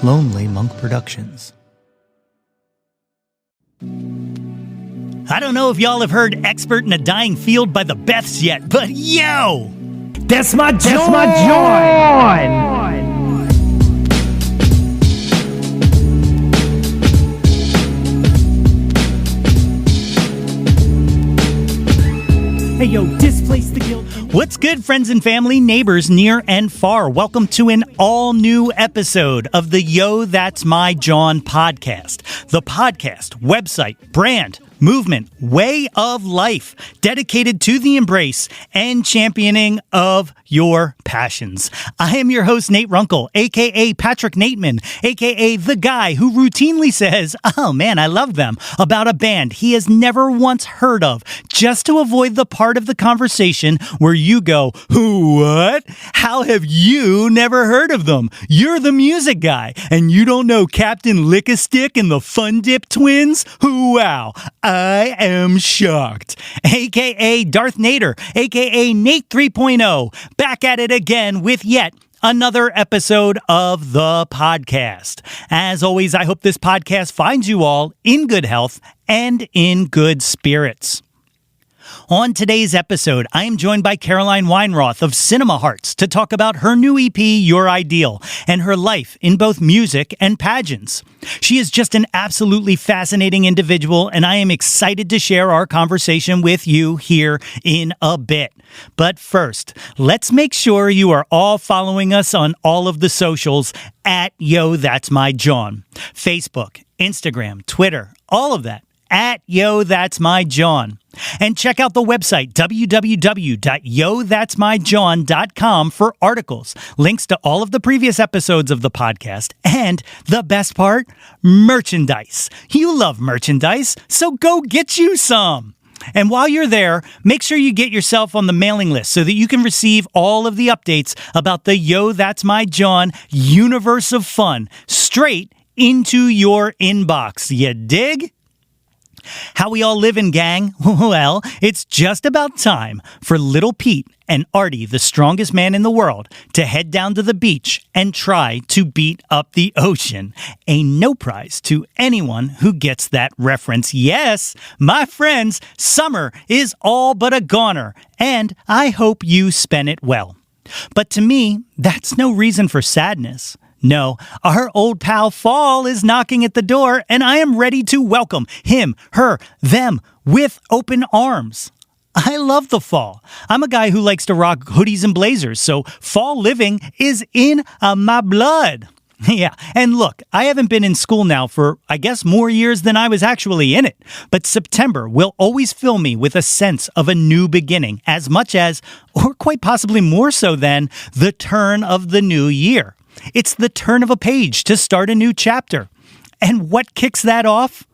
Lonely Monk Productions. I don't know if y'all have heard Expert in a Dying Field by the Beths yet, but yo! That's my Jawn! Hey yo, displace the guilt. What's good, friends and family, neighbors near and far? Welcome to an all-new episode of the Yo, That's My Jawn podcast. The podcast, website, brand, movement, way of life dedicated to the embrace and championing of your passions. I am your host, Nate Runkle, a.k.a. Patrick Nateman, a.k.a. the guy who routinely says, oh man, I love them, about a band he has never once heard of, just to avoid the part of the conversation where you go, who, what? How have you never heard of them? You're the music guy, and you don't know Captain Lick-a-Stick and the Fun Dip Twins? Wow, I am shocked. A.k.a. Darth Nader, a.k.a. Nate 3.0, back at it again with yet another episode of the podcast. As always, I hope this podcast finds you all in good health and in good spirits. On today's episode, I am joined by Caroline Weinroth of Cinema Hearts to talk about her new EP, Your Ideal, and her life in both music and pageants. She is just an absolutely fascinating individual, and I am excited to share our conversation with you here in a bit. But first, let's make sure you are all following us on all of the socials at Yo, That's My Jawn. Facebook, Instagram, Twitter, all of that. At Yo, That's My Jawn. And check out the website, www.yothat'smyjawn.com, for articles, links to all of the previous episodes of the podcast, and the best part, merchandise. You love merchandise, so go get you some. And while you're there, make sure you get yourself on the mailing list so that you can receive all of the updates about the Yo, That's My Jawn universe of fun straight into your inbox. You dig? How we all living, gang? Well, it's just about time for Little Pete and Artie, the strongest man in the world, to head down to the beach and try to beat up the ocean. A no prize to anyone who gets that reference. Yes, my friends, summer is all but a goner, and I hope you spend it well. But to me, that's no reason for sadness. No, our old pal Fall is knocking at the door, and I am ready to welcome him, her, them with open arms. I love the fall. I'm a guy who likes to rock hoodies and blazers, so fall living is in my blood. Yeah, and look, I haven't been in school now for, I guess, more years than I was actually in it. But September will always fill me with a sense of a new beginning, as much as, or quite possibly more so than, the turn of the new year. It's the turn of a page to start a new chapter. And what kicks that off?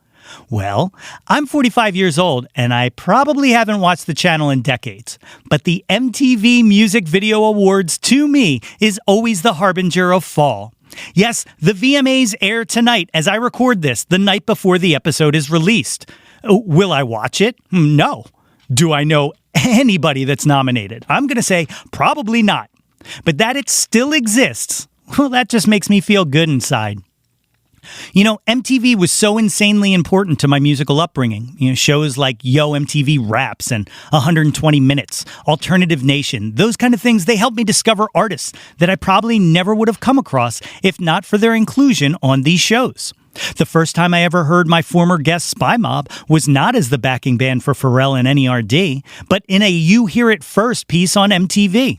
Well, I'm 45 years old, and I probably haven't watched the channel in decades. But the MTV Music Video Awards, to me, is always the harbinger of fall. Yes, the VMAs air tonight as I record this, the night before the episode is released. Will I watch it? No. Do I know anybody that's nominated? I'm going to say probably not. But that it still exists, well, that just makes me feel good inside. You know, MTV was so insanely important to my musical upbringing. You know, shows like Yo MTV Raps and 120 Minutes, Alternative Nation, those kind of things, they helped me discover artists that I probably never would have come across if not for their inclusion on these shows. The first time I ever heard my former guest Spy Mob was not as the backing band for Pharrell and NERD, but in a You Hear It First piece on MTV.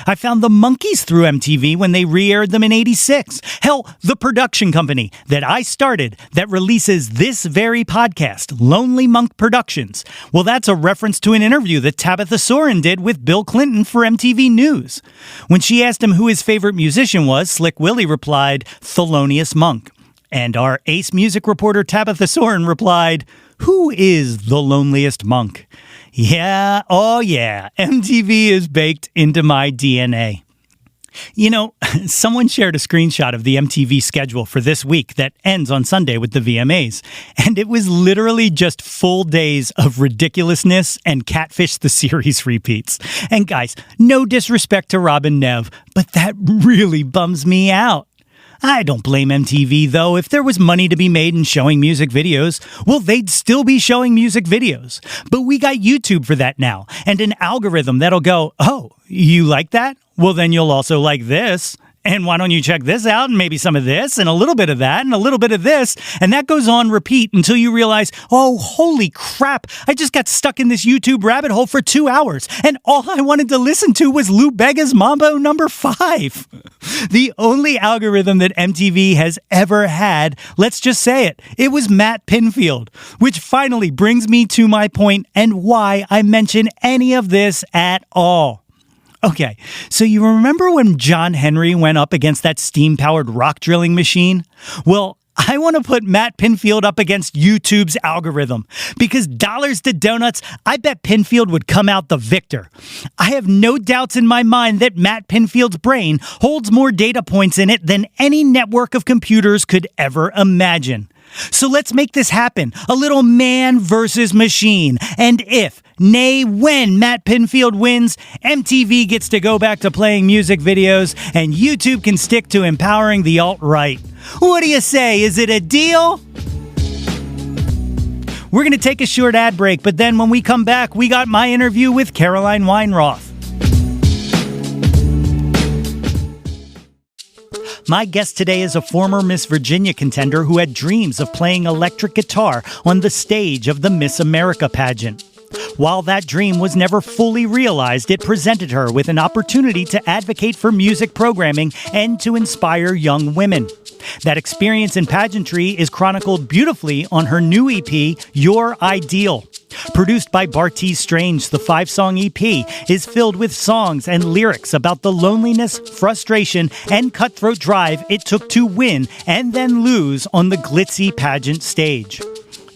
I found the Monkees through MTV when they re-aired them in '86. Hell, the production company that I started that releases this very podcast, Lonely Monk Productions. Well, that's a reference to an interview that Tabitha Soren did with Bill Clinton for MTV News. When she asked him who his favorite musician was, Slick Willie replied, Thelonious Monk. And our ace music reporter Tabitha Soren replied, who is the loneliest monk? Yeah, oh yeah, MTV is baked into my DNA. You know, someone shared a screenshot of the MTV schedule for this week that ends on Sunday with the VMAs, and it was literally just full days of ridiculousness and Catfish the Series repeats. And guys, no disrespect to Rob and Nev, but that really bums me out. I don't blame MTV, though. If there was money to be made in showing music videos, well, they'd still be showing music videos. But we got YouTube for that now, and an algorithm that'll go, oh, you like that? Well, then you'll also like this. And why don't you check this out, and maybe some of this, and a little bit of that, and a little bit of this, and that goes on repeat until you realize, oh, holy crap, I just got stuck in this YouTube rabbit hole for 2 hours, and all I wanted to listen to was Lou Bega's Mambo number 5. The only algorithm that MTV has ever had, let's just say it was Matt Pinfield, which finally brings me to my point and why I mention any of this at all. Okay, so you remember when John Henry went up against that steam-powered rock drilling machine? Well, I want to put Matt Pinfield up against YouTube's algorithm, because dollars to donuts, I bet Pinfield would come out the victor. I have no doubts in my mind that Matt Pinfield's brain holds more data points in it than any network of computers could ever imagine. So let's make this happen. A little man versus machine. And if, nay, when Matt Pinfield wins, MTV gets to go back to playing music videos and YouTube can stick to empowering the alt-right. What do you say? Is it a deal? We're going to take a short ad break, but then when we come back, we got my interview with Caroline Weinroth. My guest today is a former Miss Virginia contender who had dreams of playing electric guitar on the stage of the Miss America pageant. While that dream was never fully realized, it presented her with an opportunity to advocate for music programming and to inspire young women. That experience in pageantry is chronicled beautifully on her new EP, Your Ideal. Produced by Bartees Strange, the 5-song EP is filled with songs and lyrics about the loneliness, frustration, and cutthroat drive it took to win and then lose on the glitzy pageant stage.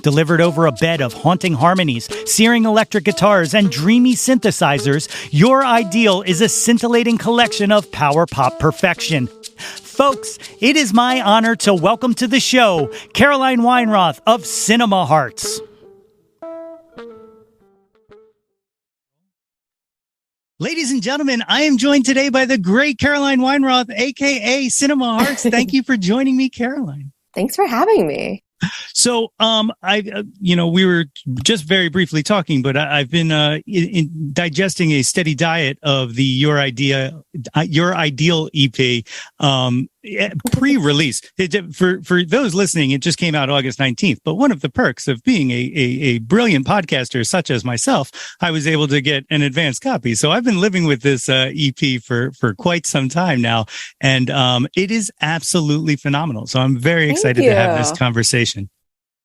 Delivered over a bed of haunting harmonies, searing electric guitars, and dreamy synthesizers, Your Ideal is a scintillating collection of power pop perfection. Folks, it is my honor to welcome to the show Caroline Weinroth of Cinema Hearts. Ladies and gentlemen, I am joined today by the great Caroline Weinroth, a.k.a. Cinema Hearts. Thank you for joining me, Caroline. Thanks for having me. So, we were just very briefly talking, but I've been digesting a steady diet of the Your Ideal EP pre-release. For those listening, it just came out August 19th. But one of the perks of being a brilliant podcaster such as myself, I was able to get an advanced copy. So I've been living with this EP for quite some time now, and it is absolutely phenomenal. So I'm very excited to have this conversation.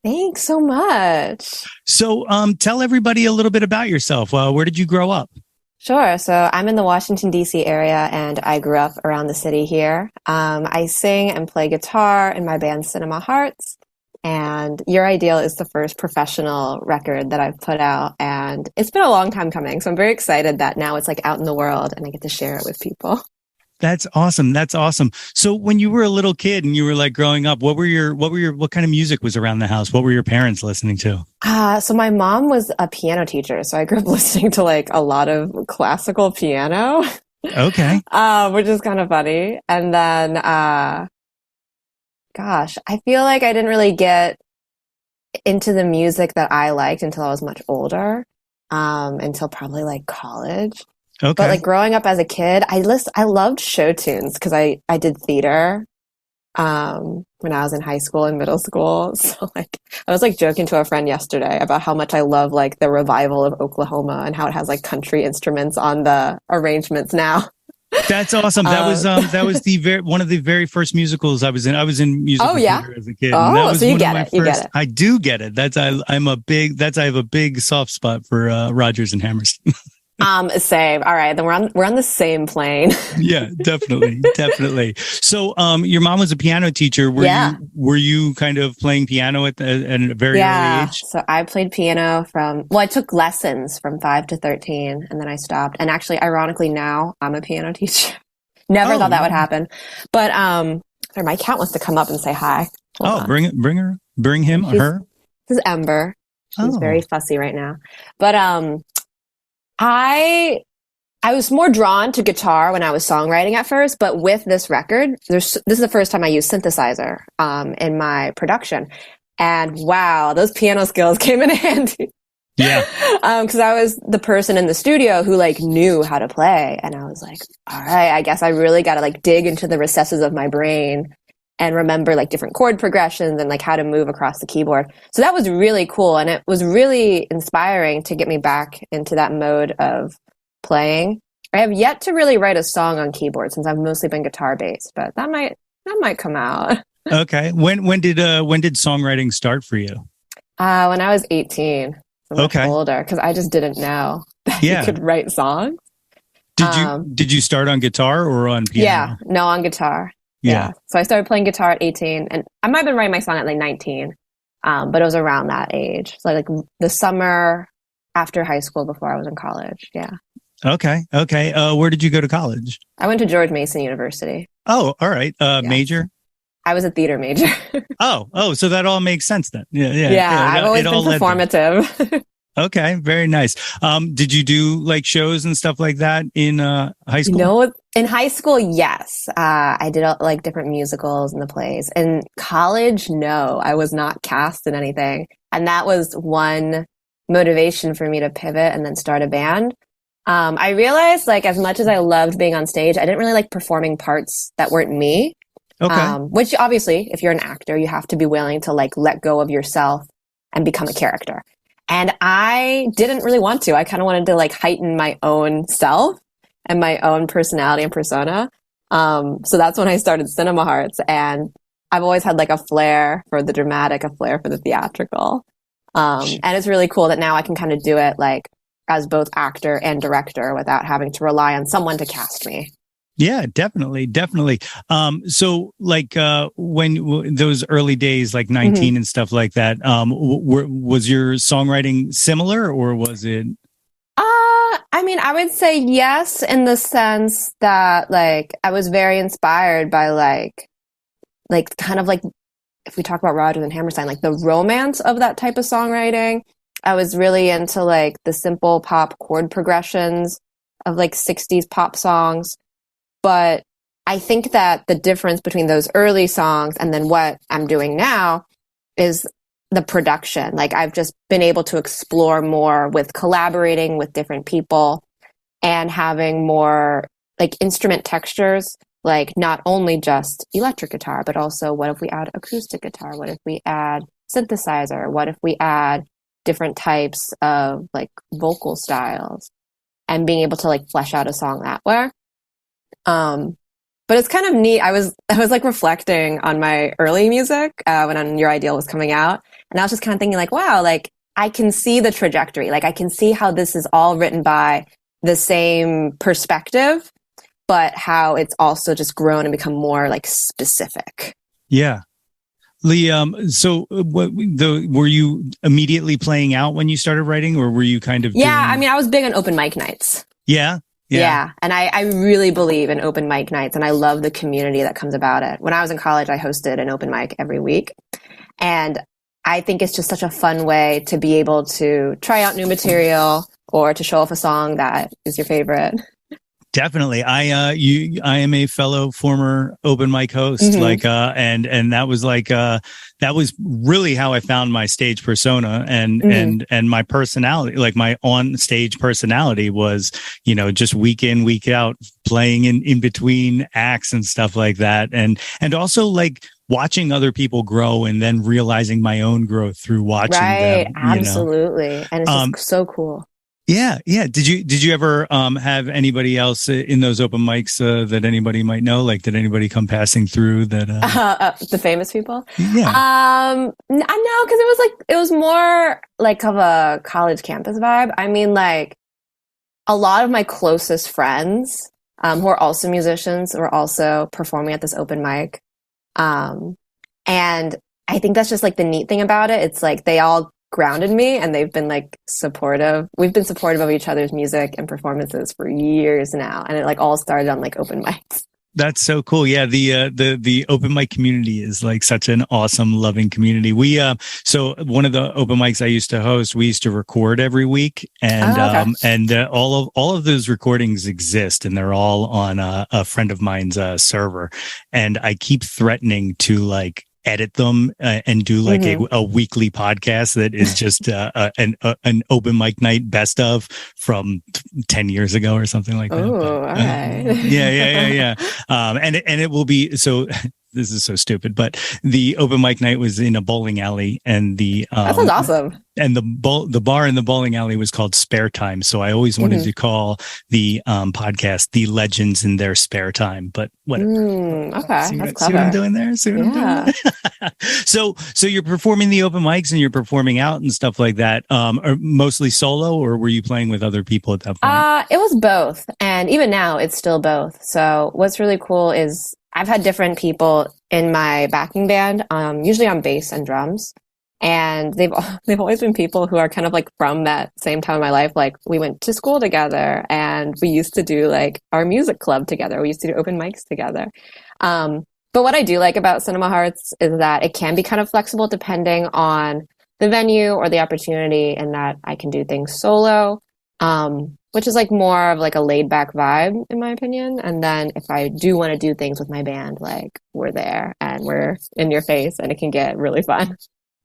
Thanks so much. So tell everybody a little bit about yourself. Where did you grow up? Sure. So I'm in the Washington, D.C. area, and I grew up around the city here. I sing and play guitar in my band Cinema Hearts, and Your Ideal is the first professional record that I've put out, and it's been a long time coming. So I'm very excited that now it's like out in the world and I get to share it with people. That's awesome. That's awesome. So when you were a little kid and you were like growing up, what kind of music was around the house? What were your parents listening to? So my mom was a piano teacher. So I grew up listening to like a lot of classical piano. Okay. Which is kind of funny. And then, I feel like I didn't really get into the music that I liked until I was much older, until probably like college. Okay. But like growing up as a kid, I loved show tunes because I did theater when I was in high school and middle school. So like I was like joking to a friend yesterday about how much I love like the revival of Oklahoma and how it has like country instruments on the arrangements now. That's awesome. That was one of the very first musicals I was in. I was in musical theater as a kid. Oh, and that was so you get it. You get it. I do get it. I have a big soft spot for Rodgers and Hammerstein. Same. All right. Then we're on the same plane. Yeah, definitely. So, your mom was a piano teacher. Were you kind of playing piano at a very early age? So I played piano I took lessons from 5 to 13 and then I stopped. And actually, ironically now I'm a piano teacher. Never thought that would happen. But, sorry, my cat wants to come up and say hi. Hold on. Bring him or her. This is Ember. She's very fussy right now. But, I I was more drawn to guitar when I was songwriting at first, but with this record, this is the first time I used synthesizer in my production. And wow, those piano skills came in handy. Yeah. Because I was the person in the studio who like knew how to play. And I was like, all right, I guess I really got to like dig into the recesses of my brain and remember like different chord progressions and like how to move across the keyboard. So that was really cool. And it was really inspiring to get me back into that mode of playing. I have yet to really write a song on keyboard since I've mostly been guitar based, but that might come out. Okay. When did songwriting start for you? When I was 18. So much Okay. older, because I just didn't know that Yeah. you could write songs. Did you start on guitar or on piano? Yeah, no, on guitar. Yeah. So I started playing guitar at 18, and I might have been writing my song at like 19, but it was around that age. So like the summer after high school before I was in college. Yeah. Okay. Where did you go to college? I went to George Mason University. Oh, all right. Major? I was a theater major. Oh, so that all makes sense then. Yeah, I've always been performative. Okay, very nice. Did you do like shows and stuff like that in high school? No, in high school, yes. I did like different musicals and the plays. In college, no, I was not cast in anything. And that was one motivation for me to pivot and then start a band. I realized like as much as I loved being on stage, I didn't really like performing parts that weren't me. Okay. Which obviously, if you're an actor, you have to be willing to like let go of yourself and become a character. And I didn't really want to. I kind of wanted to like heighten my own self and my own personality and persona. So that's when I started Cinema Hearts. And I've always had like a flair for the dramatic, a flair for the theatrical. And it's really cool that now I can kind of do it like as both actor and director without having to rely on someone to cast me. Yeah, definitely. So like when those early days, like 19 and stuff like that, was your songwriting similar or was it? I mean, I would say yes, in the sense that like I was very inspired by like kind of like if we talk about Rodgers and Hammerstein, like the romance of that type of songwriting. I was really into like the simple pop chord progressions of like 60s pop songs. But I think that the difference between those early songs and then what I'm doing now is the production. Like I've just been able to explore more with collaborating with different people and having more like instrument textures, like not only just electric guitar, but also what if we add acoustic guitar? What if we add synthesizer? What if we add different types of like vocal styles and being able to like flesh out a song that way? But it's kind of neat. I was like reflecting on my early music when Your Ideal was coming out, and I was just kind of thinking like, wow, like I can see the trajectory. Like I can see how this is all written by the same perspective, but how it's also just grown and become more like specific. Yeah. Lee, so were you immediately playing out when you started writing, or were you kind of I mean, I was big on open mic nights. Yeah. And I really believe in open mic nights, and I love the community that comes about it. When I was in college, I hosted an open mic every week, and I think it's just such a fun way to be able to try out new material or to show off a song that is your favorite. Definitely. I am a fellow former open mic host, like, and that was like, that was really how I found my stage persona and my personality, like my on stage personality was, just week in, week out playing in between acts and stuff like that. And also like watching other people grow and then realizing my own growth through watching them. Absolutely. And it's just so cool. Yeah. Did you ever have anybody else in those open mics that anybody might know? Like, did anybody come passing through that? The famous people? Yeah. I know, because it was more like of a college campus vibe. I mean, like a lot of my closest friends who are also musicians were also performing at this open mic, and I think that's just like the neat thing about it. It's like they all grounded me, and they've been like supportive. We've been supportive of each other's music and performances for years now, and it like all started on like open mics. That's so cool. Yeah, the open mic community is like such an awesome, loving community. We so one of the open mics I used to host, we used to record every week, and Okay. all of those recordings exist, and they're all on a friend of mine's server. And I keep threatening to like edit them and do like a weekly podcast that is just an open mic night best of from 10 years ago or something like that. Oh, But, all right. yeah. And it will be so. This is so stupid, but the open mic night was in a bowling alley, and That sounds awesome. and the bar in the bowling alley was called Spare Time. So I always wanted to call the podcast "The Legends in Their Spare Time," but whatever. Okay, See that's what I'm clever. doing there? See what I'm doing there? So you're performing the open mics and you're performing out and stuff like that. Or mostly solo, or were you playing with other people at that point? It was both, and even now it's still both. So what's really cool is I've had different people in my backing band, usually on bass and drums, and they've always been people who are kind of like from that same time in my life. Like we went to school together, and we used to do like our music club together. We used to do open mics together. But what I do like about Cinema Hearts is that it can be kind of flexible depending on the venue or the opportunity, and that I can do things solo. Which is like more of like a laid back vibe in my opinion. And then if I do want to do things with my band, like we're there and we're in your face and it can get really fun.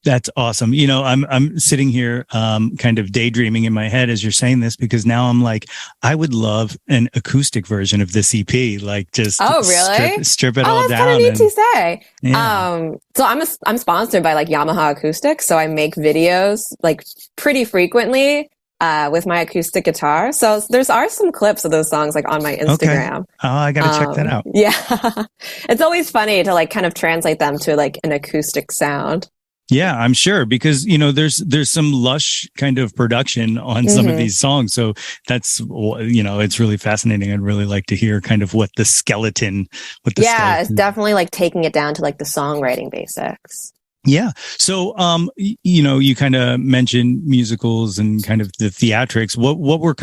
That's awesome. You know, I'm sitting here, kind of daydreaming in my head as you're saying this, because now I'm like, I would love an acoustic version of this EP. Like just really? strip it all that's down. kind of neat to say. Yeah. So I'm sponsored by like Yamaha Acoustics. So I make videos like pretty frequently with my acoustic guitar. So are some clips of those songs like on my Instagram. Okay. Oh, I got to check that out. Yeah. It's always funny to like kind of translate them to like an acoustic sound. Yeah, I'm sure, because, you know, there's some lush kind of production on some of these songs. So that's, you know, it's really fascinating. I'd really like to hear kind of what the skeleton. It's definitely like taking it down to like the songwriting basics. Yeah. So, you know, you kind of mentioned musicals and kind of the theatrics. What were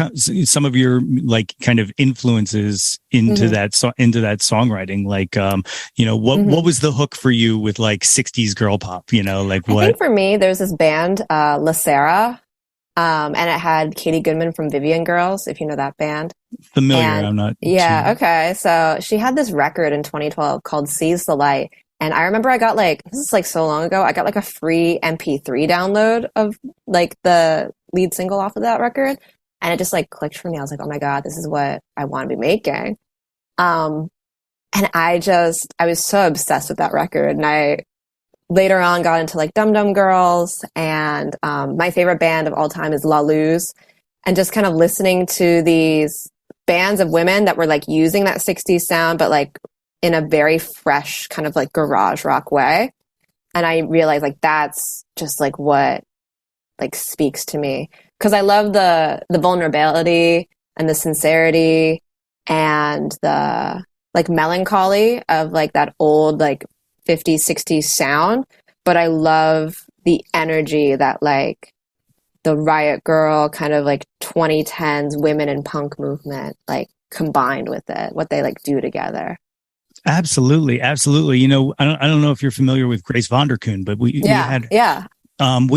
some of your like kind of influences into that songwriting? Like, you know, what was the hook for you with like 60s girl pop? You know, like what? I think for me, there's this band, La Sera, and it had Katie Goodman from Vivian Girls, if you know that band. Familiar. I'm not. Yeah. Okay. So she had this record in 2012 called Seize the Light. And I remember I got like, this is like so long ago, I got like a free MP3 download of like the lead single off of that record. And it just like clicked for me. I was like, oh my God, this is what I want to be making. And I was so obsessed with that record. And I later on got into like Dum Dum Girls, and my favorite band of all time is La Luz. And just kind of listening to these bands of women that were like using that 60s sound, but like in a very fresh kind of like garage rock way. And I realized like that's just like what like speaks to me, because I love the vulnerability and the sincerity and the like melancholy of like that old like 50s 60s sound, but I love the energy that like the Riot Girl kind of like 2010s women in punk movement like combined with it, what they like do together. Absolutely. You know, I don't know if you're familiar with Grace Vonderkoon, but we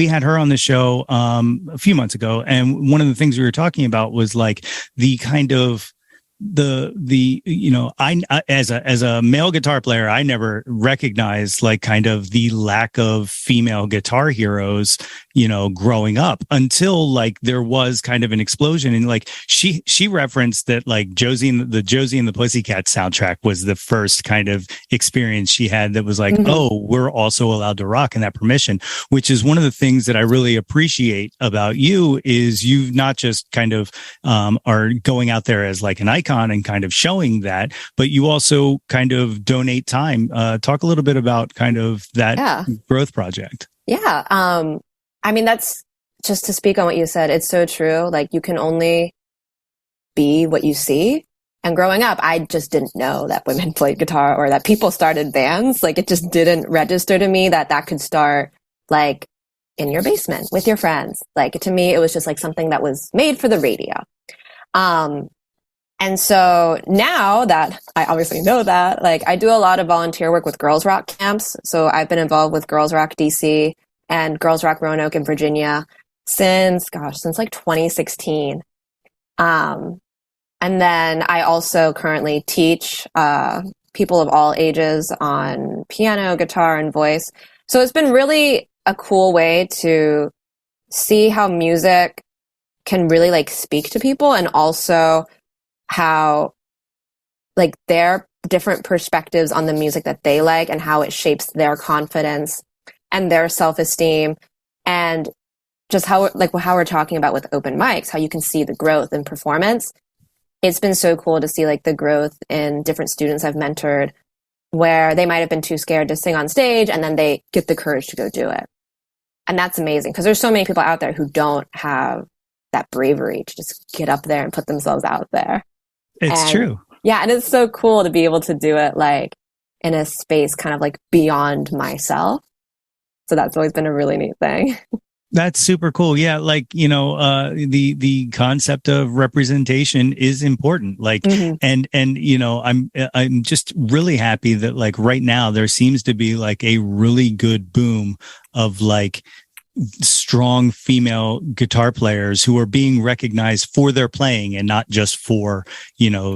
had her on the show a few months ago, and one of the things we were talking about was like the kind of the you know, I as a male guitar player, I never recognized like kind of the lack of female guitar heroes, you know, growing up, until like there was kind of an explosion. And like she referenced that like Josie and the Pussycat soundtrack was the first kind of experience she had that was like, oh, we're also allowed to rock, and that permission, which is one of the things that I really appreciate about you, is you not just kind of are going out there as like an icon and kind of showing that, but you also kind of donate time. Talk a little bit about kind of that growth project. Yeah. I mean, that's just to speak on what you said. It's so true. Like you can only be what you see. And growing up, I just didn't know that women played guitar or that people started bands. Like it just didn't register to me that could start like in your basement with your friends. Like to me, it was just like something that was made for the radio. And so now that I obviously know that, like I do a lot of volunteer work with Girls Rock camps. So I've been involved with Girls Rock DC and Girls Rock Roanoke in Virginia since like 2016. And then I also currently teach people of all ages on piano, guitar, and voice. So it's been really a cool way to see how music can really like speak to people, and also how like their different perspectives on the music that they like and how it shapes their confidence and their self-esteem, and just how we're talking about with open mics, how you can see the growth in performance. It's been so cool to see like the growth in different students I've mentored, where they might have been too scared to sing on stage and then they get the courage to go do it. And that's amazing, because there's so many people out there who don't have that bravery to just get up there and put themselves out there. It's true. Yeah. And it's so cool to be able to do it like in a space kind of like beyond myself. So that's always been a really neat thing. That's super cool. Yeah. Like, the concept of representation is important. Like, and, I'm just really happy that like right now there seems to be like a really good boom of like strong female guitar players who are being recognized for their playing and not just for,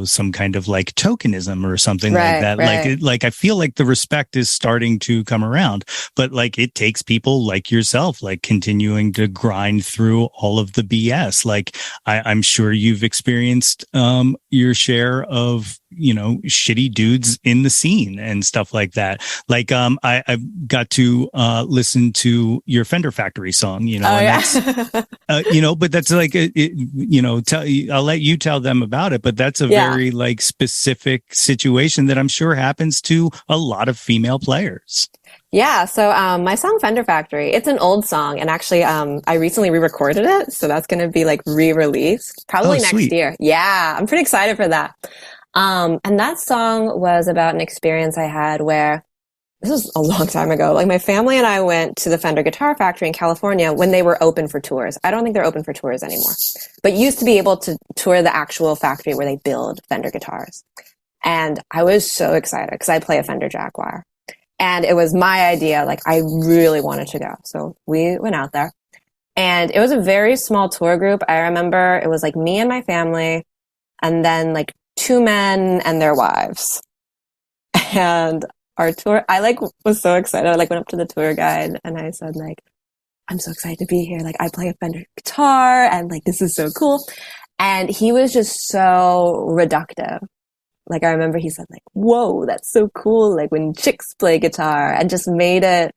some kind of like tokenism or something like that. Right. Like I feel like the respect is starting to come around, but like it takes people like yourself, like continuing to grind through all of the BS. Like I'm sure you've experienced your share of, shitty dudes in the scene and stuff like that. Like I've got to listen to your Fender Factory song, that's but that's like I'll let you tell them about it, but that's a very like specific situation that I'm sure happens to a lot of female players. Yeah, so my song Fender Factory, it's an old song, and actually I recently re-recorded it, so that's going to be like re-released probably next year. Yeah, I'm pretty excited for that. And that song was about an experience I had where, this was a long time ago, like my family and I went to the Fender Guitar Factory in California when they were open for tours. I don't think they're open for tours anymore, but used to be able to tour the actual factory where they build Fender guitars. And I was so excited because I play a Fender Jaguar. And it was my idea, like I really wanted to go. So we went out there, and it was a very small tour group. I remember it was like me and my family, and then like 2 men and their wives. And our tour, I like was so excited. I like went up to the tour guide and I said like, I'm so excited to be here. Like I play a Fender guitar and like, this is so cool. And he was just so reductive. Like I remember he said like, whoa, that's so cool. Like when chicks play guitar, and just made it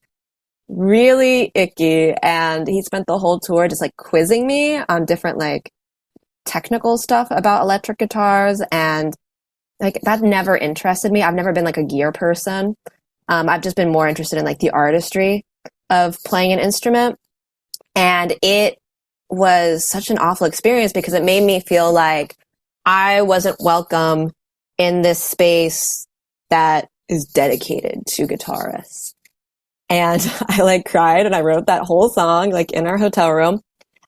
really icky. And he spent the whole tour just like quizzing me on different like technical stuff about electric guitars. And like that never interested me. I've never been like a gear person. I've just been more interested in like the artistry of playing an instrument. And it was such an awful experience because it made me feel like I wasn't welcome in this space that is dedicated to guitarists. And I like cried, and I wrote that whole song like in our hotel room.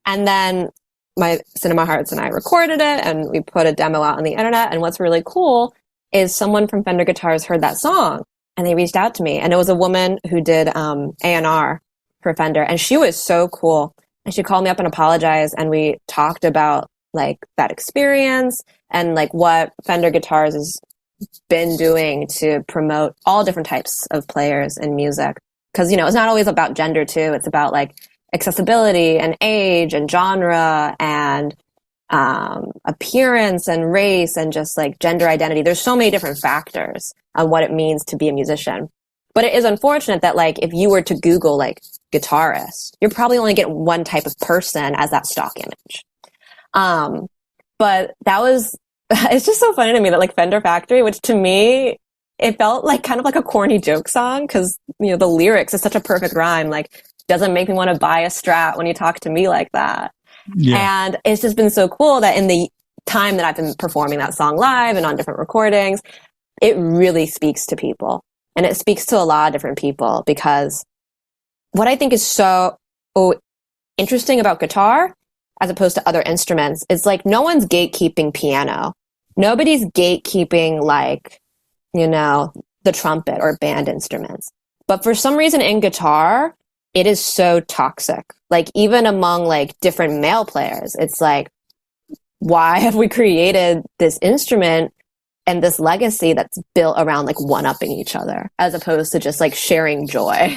And then my Cinema Hearts and I recorded it, and we put a demo out on the internet. And what's really cool is someone from Fender Guitars heard that song and they reached out to me. And it was a woman who did A&R for Fender, and she was so cool. And she called me up and apologized, and we talked about like that experience and like what Fender Guitars has been doing to promote all different types of players in music. Because, it's not always about gender too. It's about like accessibility and age and genre and appearance and race and just like gender identity. There's so many different factors on what it means to be a musician. But it is unfortunate that like if you were to Google like guitarist, you're probably only get one type of person as that stock image. But that was, it's just so funny to me that like Fender Factory, which to me, it felt like kind of like a corny joke song because, the lyrics is such a perfect rhyme. Like, doesn't make me want to buy a Strat when you talk to me like that. Yeah. And it's just been so cool that in the time that I've been performing that song live and on different recordings, it really speaks to people. And it speaks to a lot of different people, because what I think is so interesting about guitar as opposed to other instruments is like no one's gatekeeping piano. nobody's gatekeeping like, you know, the trumpet or band instruments. But for some reason in guitar, it is so toxic. Like even among like different male players, it's like, why have we created this instrument and this legacy that's built around like one-upping each other as opposed to just like sharing joy?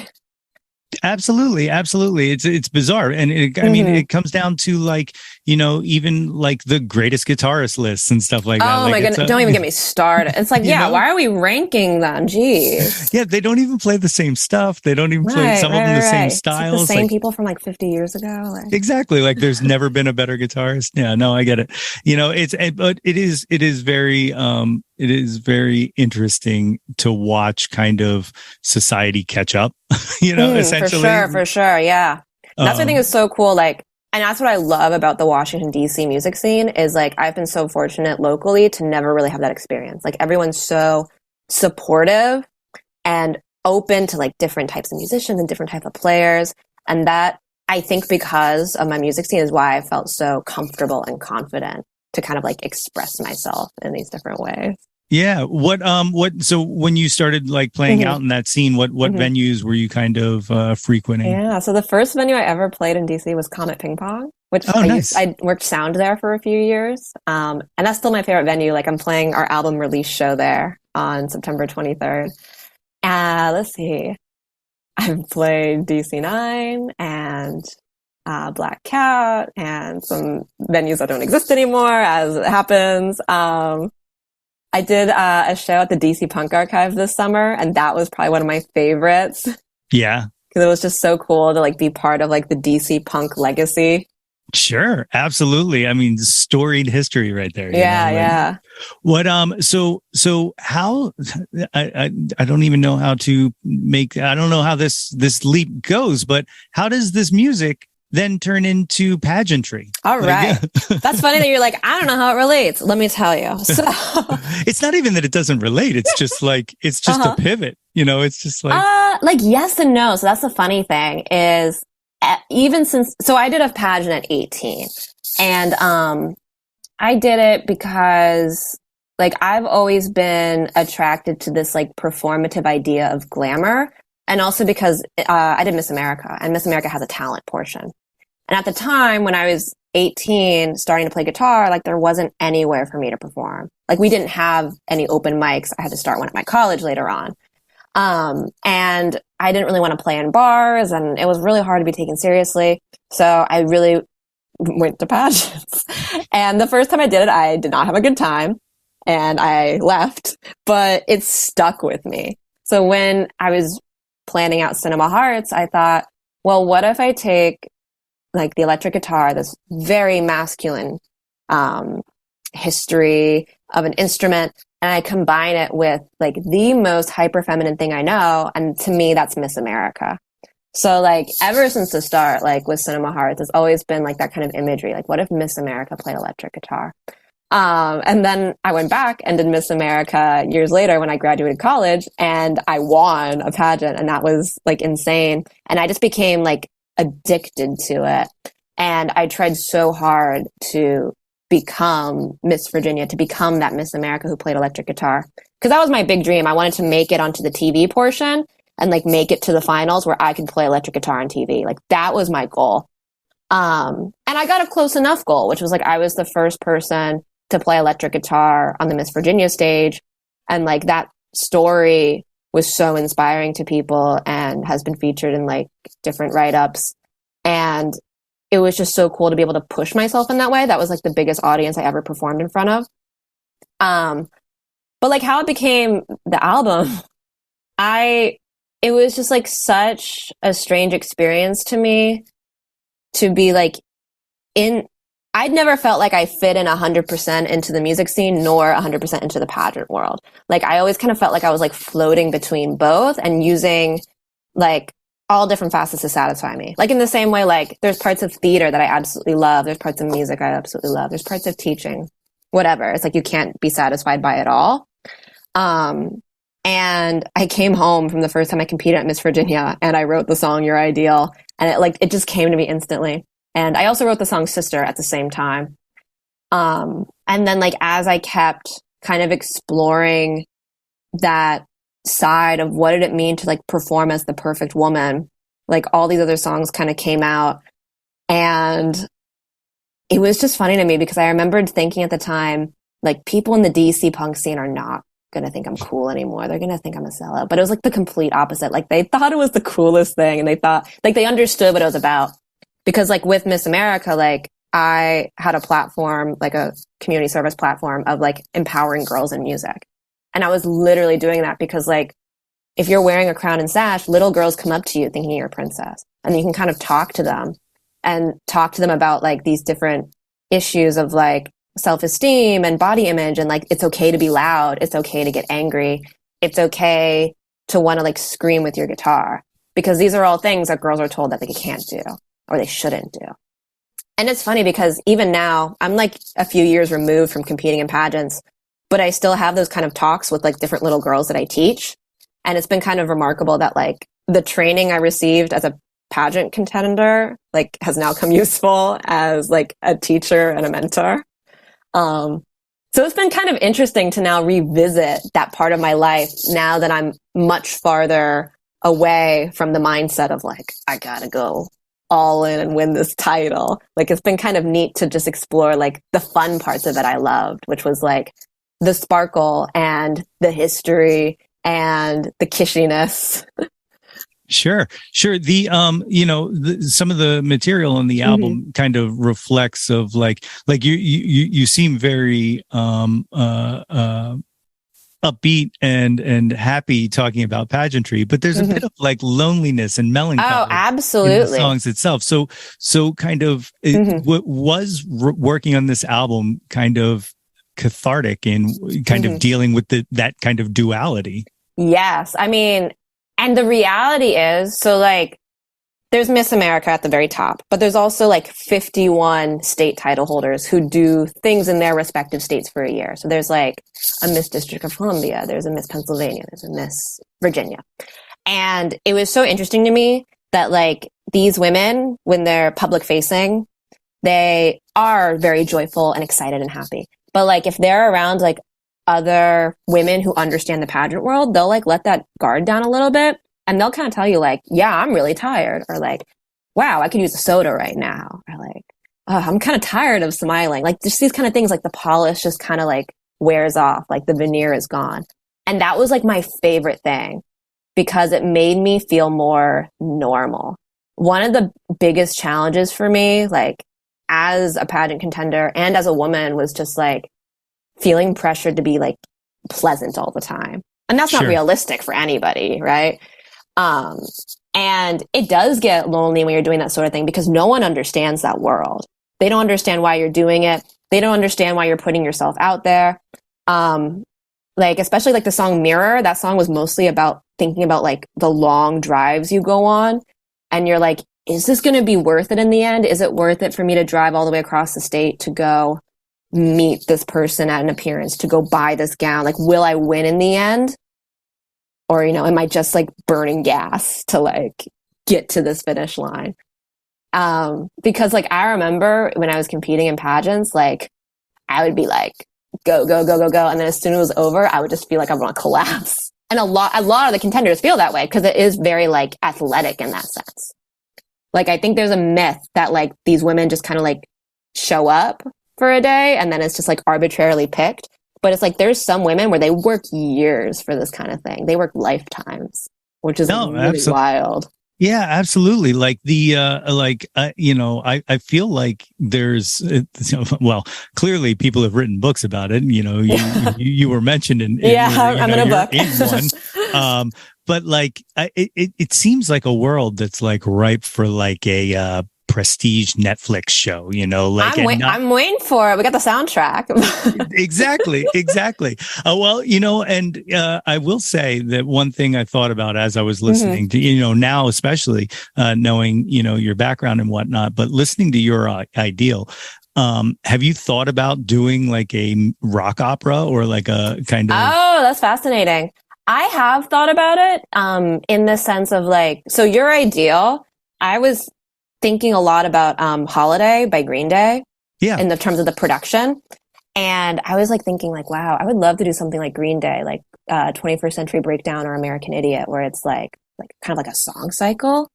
Absolutely, absolutely. It's bizarre, and I mean, it comes down to like, you know, even like the greatest guitarist lists and stuff like that. Oh like my goodness! Don't even get me started. It's like, yeah, why are we ranking them? Jeez. Yeah, they don't even play the same stuff. They don't even play some of them the same styles. It's like the same people from like 50 years ago. Like. Exactly. Like there's never been a better guitarist. Yeah, no, I get it. You know, but it is very interesting to watch kind of society catch up, you know, essentially. For sure. Yeah. That's what I think is so cool. Like, and that's what I love about the Washington, D.C. music scene is like, I've been so fortunate locally to never really have that experience. Like everyone's so supportive and open to like different types of musicians and different type of players. And that I think because of my music scene is why I felt so comfortable and confident to kind of like express myself in these different ways. Yeah. So when you started like playing out in that scene, what venues were you kind of frequenting? Yeah. So the first venue I ever played in DC was Comet Ping Pong, which I worked sound there for a few years. And that's still my favorite venue. Like I'm playing our album release show there on September 23rd. Let's see. I've played DC9 and Black Cat and some venues that don't exist anymore as it happens. I did a show at the DC Punk Archive this summer, and that was probably one of my favorites. Yeah. Because it was just so cool to like be part of like the DC punk legacy. Sure, absolutely. I mean, storied history right there. Yeah. What so how I don't even know how to make, I don't know how this leap goes, but how does this music then turn into pageantry? All right. That's funny that you're like, I don't know how it relates. Let me tell you. So it's not even that it doesn't relate. It's just like, it's just a pivot, you know, it's just like yes and no. So that's the funny thing is even since, so I did a pageant at 18 and, I did it because like I've always been attracted to this like performative idea of glamour. And also because I did Miss America, and Miss America has a talent portion. And at the time when I was 18, starting to play guitar, like there wasn't anywhere for me to perform. Like we didn't have any open mics. I had to start one at my college later on. And I didn't really want to play in bars, and it was really hard to be taken seriously. So I really went to pageants. And the first time I did it, I did not have a good time, and I left, but it stuck with me. So when I was planning out Cinema Hearts, I thought, well, what if I take like the electric guitar, this very masculine history of an instrument, and I combine it with like the most hyper feminine thing I know, and to me that's Miss America. So like ever since the start, like with Cinema Hearts, it's always been like that kind of imagery, like what if Miss America played electric guitar? And then I went back and did Miss America years later when I graduated college, and I won a pageant, and that was like insane. And I just became like addicted to it. And I tried so hard to become Miss Virginia, to become that Miss America who played electric guitar. Because that was my big dream. I wanted to make it onto the TV portion and like make it to the finals where I could play electric guitar on TV. Like that was my goal. And I got a close enough goal, which was like I was the first person to play electric guitar on the Miss Virginia stage. And like that story was so inspiring to people and has been featured in like different write-ups. And it was just so cool to be able to push myself in that way. That was like the biggest audience I ever performed in front of. But like how it became the album, it was just like such a strange experience to me to be like I'd never felt like I fit in 100% into the music scene nor 100% into the pageant world. Like I always kind of felt like I was like floating between both and using like all different facets to satisfy me. Like in the same way, like there's parts of theater that I absolutely love. There's parts of music I absolutely love. There's parts of teaching, whatever. It's like you can't be satisfied by it all. And I came home from the first time I competed at Miss Virginia, and I wrote the song Your Ideal, and it just came to me instantly. And I also wrote the song Sister at the same time. And And then like as I kept kind of exploring that side of what did it mean to like perform as the perfect woman, like all these other songs kind of came out. And it was just funny to me because I remembered thinking at the time, like people in the DC punk scene are not going to think I'm cool anymore. They're going to think I'm a sellout. But it was like the complete opposite. Like they thought it was the coolest thing, and they thought like they understood what it was about. Because like with Miss America, like I had a platform, like a community service platform of like empowering girls in music. And I was literally doing that because like if you're wearing a crown and sash, little girls come up to you thinking you're a princess. And you can kind of talk to them about like these different issues of like self-esteem and body image, and like it's okay to be loud, it's okay to get angry, it's okay to want to like scream with your guitar, because these are all things that girls are told that they can't do or they shouldn't do. And it's funny because even now I'm like a few years removed from competing in pageants, but I still have those kind of talks with like different little girls that I teach. And it's been kind of remarkable that like the training I received as a pageant contender like has now come useful as like a teacher and a mentor. So it's been kind of interesting to now revisit that part of my life now that I'm much farther away from the mindset of like, I gotta go all in and win this title. Like it's been kind of neat to just explore like the fun parts of it I loved, which was like the sparkle and the history and the kishiness. Sure. The some of the material in the album kind of reflects of like you seem very upbeat and happy talking about pageantry, but there's a bit of like loneliness and melancholy. Oh, absolutely. In the songs itself. So kind of what was working on this album kind of cathartic in kind of dealing with that kind of duality. Yes. I mean, and the reality is, so like, there's Miss America at the very top, but there's also like 51 state title holders who do things in their respective states for a year. So there's like a Miss District of Columbia, there's a Miss Pennsylvania, there's a Miss Virginia. And it was so interesting to me that like these women, when they're public facing, they are very joyful and excited and happy. But like if they're around like other women who understand the pageant world, they'll like let that guard down a little bit, and they'll kind of tell you like, yeah, I'm really tired, or like, wow, I could use a soda right now, or like, oh, I'm kind of tired of smiling. Like just these kind of things, like the polish just kind of like wears off, like the veneer is gone. And that was like my favorite thing because it made me feel more normal. One of the biggest challenges for me, like as a pageant contender and as a woman, was just like feeling pressured to be like pleasant all the time. And that's not realistic for anybody, right? And it does get lonely when you're doing that sort of thing because no one understands that world. They don't understand why you're doing it. They don't understand why you're putting yourself out there. Like, especially like the song Mirror, that song was mostly about thinking about like the long drives you go on. And you're like, is this going to be worth it in the end? Is it worth it for me to drive all the way across the state to go meet this person at an appearance, to go buy this gown? Like, will I win in the end? Or, you know, am I just like burning gas to like get to this finish line? Because like, I remember when I was competing in pageants, like I would be like, go, go, go, go, go. And then as soon as it was over, I would just feel like I'm going to collapse. And a lot of the contenders feel that way because it is very like athletic in that sense. Like, I think there's a myth that like these women just kind of like show up for a day and then it's just like arbitrarily picked. But it's like there's some women where they work years for this kind of thing. They work lifetimes, which is really wild. Yeah, absolutely. Like I feel like there's, well, clearly people have written books about it. You know, you were mentioned in I'm in a book. In one. But like, it seems like a world that's like ripe for like a prestige Netflix show, you know, like I'm waiting for it. We got the soundtrack. Exactly. Well, you know, and I will say that one thing I thought about as I was listening to, you know, now especially knowing, you know, your background and whatnot, but listening to your ideal, have you thought about doing like a rock opera or like a kind of? Oh, that's fascinating. I have thought about it in the sense of like, so Your Ideal, I was thinking a lot about Holiday by Green Day in the terms of the production. And I was like thinking like, wow, I would love to do something like Green Day, like 21st Century Breakdown or American Idiot, where it's like kind of like a song cycle.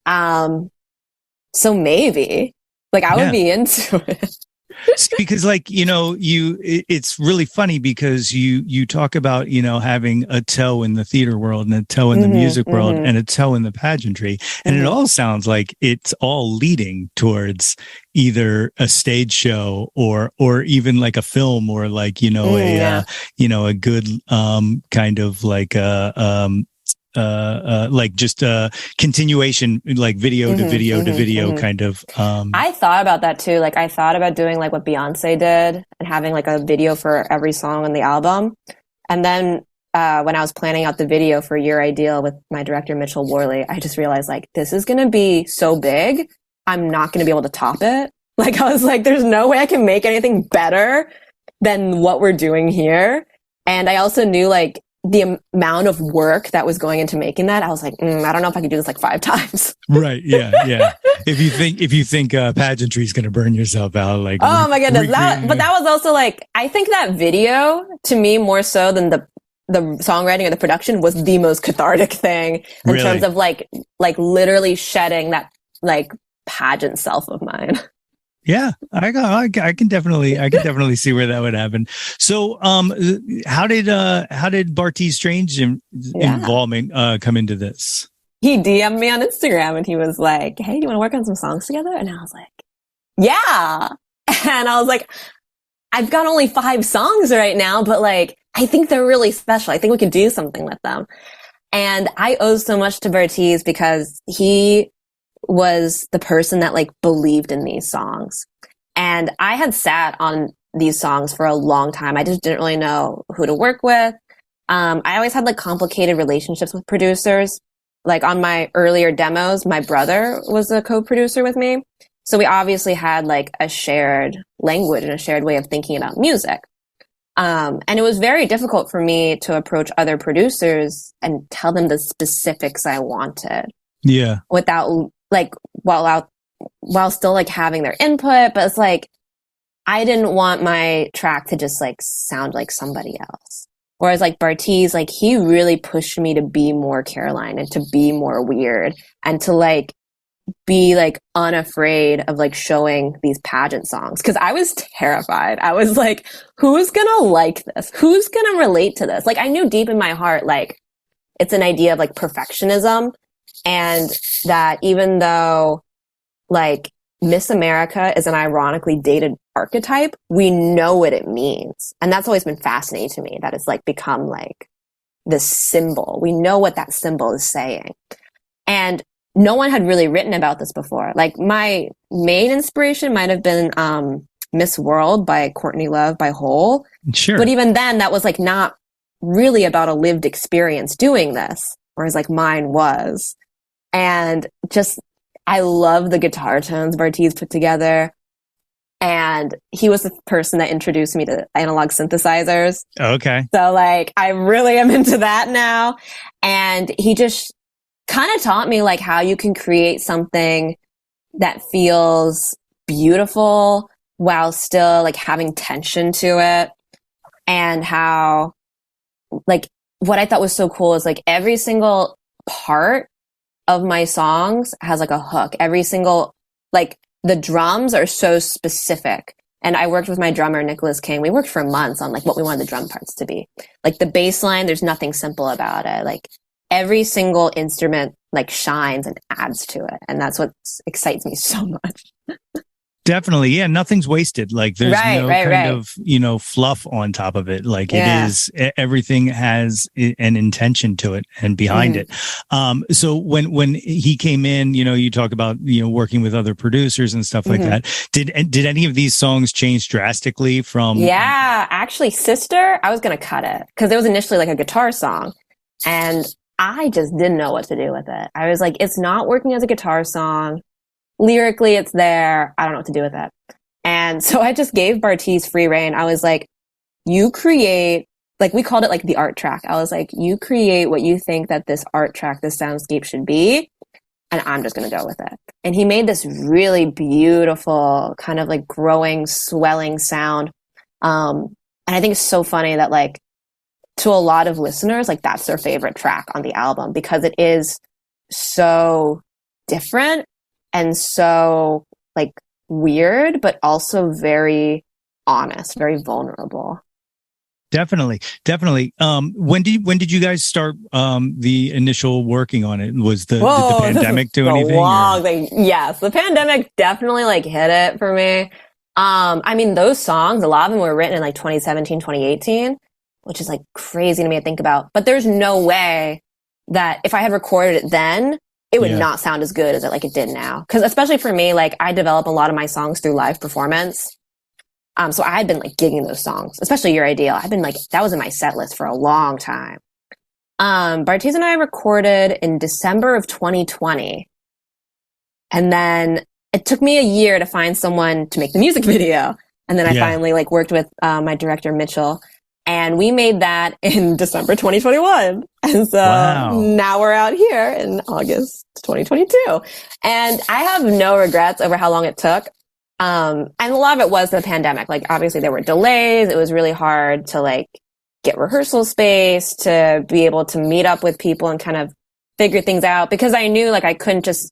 So maybe like I would be into it. Because like, it's really funny because you talk about, having a toe in the theater world and a toe in the music world and a toe in the pageantry. And it all sounds like it's all leading towards either a stage show or even like a film or like, a good, kind of like like just a continuation, like video to video to video kind of. I thought about that too. Like I thought about doing like what Beyonce did and having like a video for every song on the album. And then when I was planning out the video for Your Ideal with my director, Mitchell Worley, I just realized like, this is going to be so big. I'm not going to be able to top it. Like I was like, there's no way I can make anything better than what we're doing here. And I also knew like, the amount of work that was going into making that, I was like, I don't know if I could do this like 5 times. Right. Yeah. Yeah. If you think pageantry is going to burn yourself out, like, oh my goodness. But that was also like, I think that video to me more so than the songwriting or the production was the most cathartic thing in terms of like literally shedding that like pageant self of mine. Yeah, I can definitely see where that would happen. So, how did Bartees Strange involvement come into this? He DM'd me on Instagram and he was like, "Hey, do you want to work on some songs together?" And I was like, "Yeah." And I was like, "I've got only 5 songs right now, but like, I think they're really special. I think we could do something with them." And I owe so much to Bartees because he was the person that like believed in these songs. And I had sat on these songs for a long time. I just didn't really know who to work with. I always had like complicated relationships with producers. Like on my earlier demos, my brother was a co-producer with me. So we obviously had like a shared language and a shared way of thinking about music. And it was very difficult for me to approach other producers and tell them the specifics I wanted. Yeah. Without like, while still like having their input, but it's like, I didn't want my track to just like sound like somebody else. Whereas like Bartees, like he really pushed me to be more Caroline and to be more weird and to like be like unafraid of like showing these pageant songs. Cause I was terrified. I was like, who's gonna like this? Who's gonna relate to this? Like I knew deep in my heart, like it's an idea of like perfectionism. And that even though like Miss America is an ironically dated archetype, we know what it means. And that's always been fascinating to me, that it's like become like this symbol. We know what that symbol is saying. And no one had really written about this before. Like my main inspiration might have been Miss World by Courtney Love by Hole. Sure. But even then that was like not really about a lived experience doing this, whereas like mine was. And just, I love the guitar tones Bartees put together. And he was the person that introduced me to analog synthesizers. Okay. So like, I really am into that now. And he just kind of taught me like how you can create something that feels beautiful while still like having tension to it. And how like, what I thought was so cool is like every single part of my songs has like a hook. Every single, like the drums are so specific. And I worked with my drummer, Nicholas King. We worked for months on like what we wanted the drum parts to be. Like the bass line, there's nothing simple about it. Like every single instrument like shines and adds to it. And that's what excites me so much. Definitely. Yeah. Nothing's wasted. Like there's no kind of, fluff on top of it. Like it is, everything has an intention to it and behind it. So when he came in, you talk about, working with other producers and stuff like that. Did any of these songs change drastically from? Yeah, actually Sister, I was going to cut it because it was initially like a guitar song and I just didn't know what to do with it. I was like, it's not working as a guitar song. Lyrically, it's there. I don't know what to do with it. And so I just gave Bartees free rein. I was like, you create, like we called it like the art track. I was like, you create what you think that this art track, this soundscape should be. And I'm just going to go with it. And he made this really beautiful kind of like growing, swelling sound. And I think it's so funny that like to a lot of listeners, like that's their favorite track on the album because it is so different and so like weird, but also very honest, very vulnerable. Definitely. When did you guys start the initial working on it? Was the did the pandemic do anything? Long thing. Yes, the pandemic definitely like hit it for me. I mean, those songs, a lot of them were written in like 2017, 2018, which is like crazy to me to think about. But there's no way that if I had recorded it then, it would not sound as good as it did now. Because especially for me, like I develop a lot of my songs through live performance. So I had been like gigging those songs, especially Your Ideal. I've been like, that was in my set list for a long time. Bartiz and I recorded in December of 2020. And then it took me a year to find someone to make the music video. And then I finally like worked with my director, Mitchell. And we made that in December 2021. And so now we're out here in August 2022. And I have no regrets over how long it took. And a lot of it was the pandemic. Like, obviously there were delays. It was really hard to like get rehearsal space, to be able to meet up with people and kind of figure things out because I knew like I couldn't just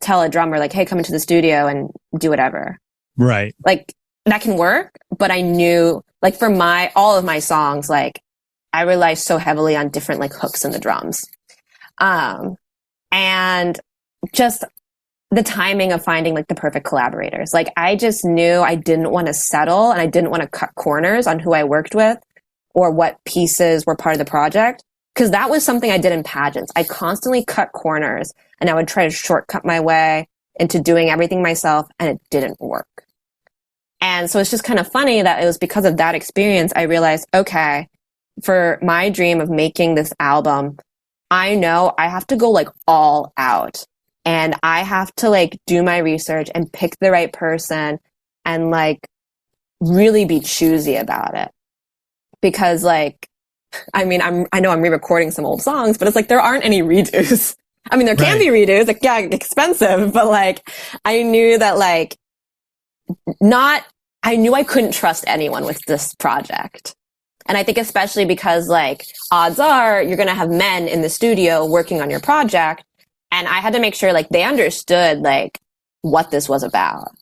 tell a drummer like, hey, come into the studio and do whatever. Right. Like that can work. But I knew like for all of my songs, like I rely so heavily on different like hooks in the drums. And just the timing of finding like the perfect collaborators. Like I just knew I didn't want to settle and I didn't want to cut corners on who I worked with or what pieces were part of the project. Cause that was something I did in pageants. I constantly cut corners and I would try to shortcut my way into doing everything myself and it didn't work. And so it's just kind of funny that it was because of that experience I realized, okay, for my dream of making this album, I know I have to go like all out. And I have to like do my research and pick the right person and like really be choosy about it. Because like, I mean, I know I'm re-recording some old songs, but it's like there aren't any redos. I mean, there can be redos, like expensive, but like I knew that like I knew I couldn't trust anyone with this project. And I think especially because like odds are you're going to have men in the studio working on your project. And I had to make sure like they understood like what this was about.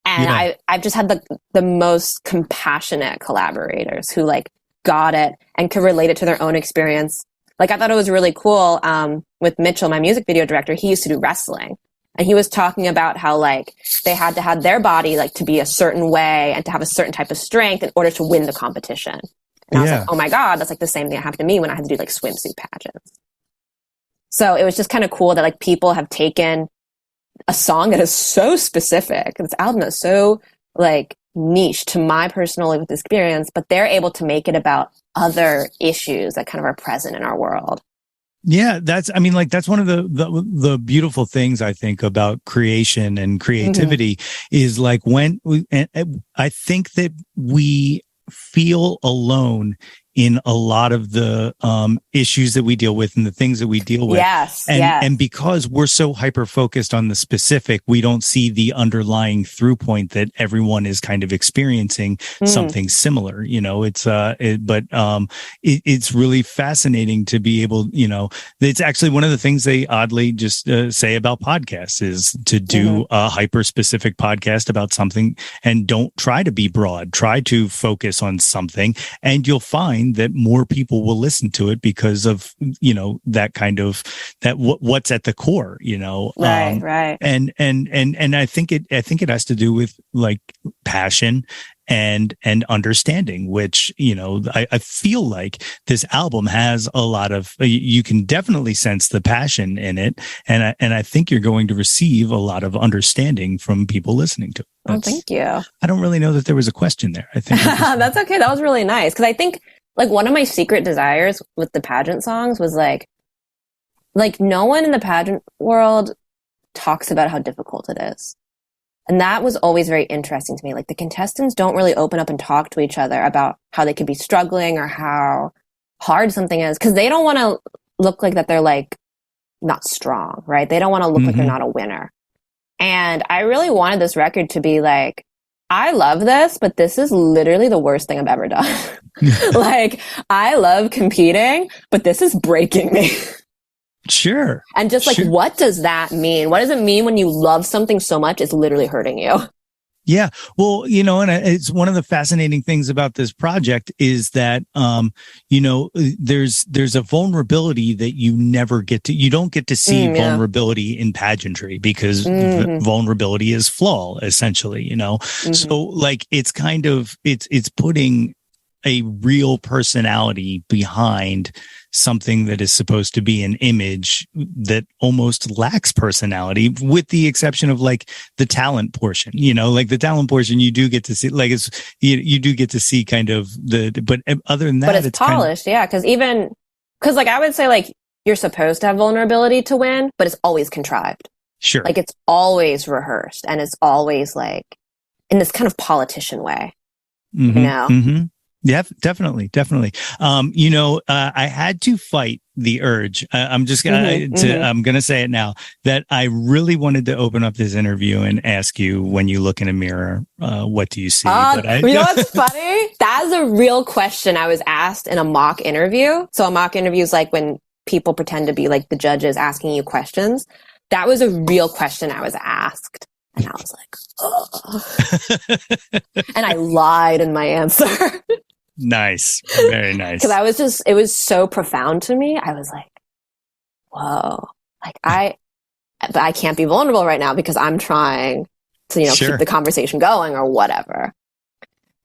And I've just had the most compassionate collaborators who like got it and could relate it to their own experience. Like I thought it was really cool with Mitchell, my music video director. He used to do wrestling. And he was talking about how like they had to have their body like to be a certain way and to have a certain type of strength in order to win the competition. And I was like, oh my God, that's like the same thing that happened to me when I had to do like swimsuit pageants. So it was just kind of cool that like people have taken a song that is so specific, this album is so like niche to my personal lived experience, but they're able to make it about other issues that kind of are present in our world. Yeah, that's one of the beautiful things I think about creation and creativity is like I think that we feel alone in a lot of the issues that we deal with and the things that we deal with. And because we're so hyper focused on the specific, we don't see the underlying through point that everyone is kind of experiencing something similar. You know, it's really fascinating to be able, you know, it's actually one of the things they oddly just say about podcasts is to do a hyper specific podcast about something and don't try to be broad, try to focus on something, and you'll find that more people will listen to it because of, you know, that kind of what's at the core, you know. Right. And I think it has to do with like passion and understanding, which, you know, I feel like this album has a lot of, you can definitely sense the passion in it. And I think you're going to receive a lot of understanding from people listening to it. Oh, thank you. I don't really know that there was a question there. I think that's okay. That was really nice. Cause I think like one of my secret desires with the pageant songs was like no one in the pageant world talks about how difficult it is. And that was always very interesting to me. Like the contestants don't really open up and talk to each other about how they could be struggling or how hard something is. Cause they don't want to look like that they're like not strong, right? They don't want to look like they're not a winner. And I really wanted this record to be like, I love this, but this is literally the worst thing I've ever done. Like, I love competing, but this is breaking me. Sure. And just like, Sure. what does that mean? What does it mean when you love something so much it's literally hurting you? Yeah. Well, and it's one of the fascinating things about this project is that, there's a vulnerability that you don't get to see vulnerability in pageantry because vulnerability is flaw, essentially, So like, it's kind of, it's putting a real personality behind something that is supposed to be an image that almost lacks personality, with the exception of like the talent portion. Like the talent portion, you do get to see, like you do get to see kind of but other than that, but it's polished, yeah. Because like I would say, like you're supposed to have vulnerability to win, but it's always contrived. Sure, like it's always rehearsed, and it's always like in this kind of politician way, Mm-hmm. Yeah, definitely. I had to fight the urge. I'm just gonna, I'm going to say it now, that I really wanted to open up this interview and ask you, when you look in a mirror, what do you see? You know what's funny? That's a real question I was asked in a mock interview. So a mock interview is like when people pretend to be like the judges asking you questions. That was a real question I was asked. And I was like, oh. And I lied in my answer. Nice. Very nice. Because it was so profound to me. I was like, whoa, like but I can't be vulnerable right now because I'm trying to, keep the conversation going or whatever.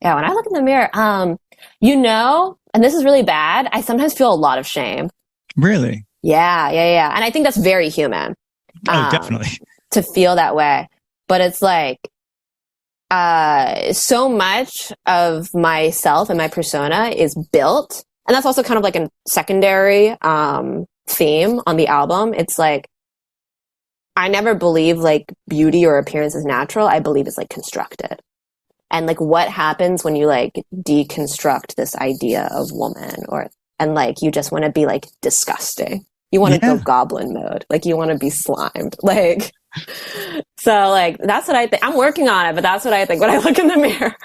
Yeah. When I look in the mirror, and this is really bad, I sometimes feel a lot of shame. Really? Yeah. And I think that's very human. Oh, definitely. To feel that way. But it's like, so much of myself and my persona is built, and that's also kind of like a secondary theme on the album. It's like, I never believe like beauty or appearance is natural. I believe it's like constructed. And like, what happens when you like deconstruct this idea of woman, and like you just want to be like disgusting. You want to go goblin mode. Like you want to be slimed. Like, so like, that's what I think. I'm working on it, but that's what I think when I look in the mirror.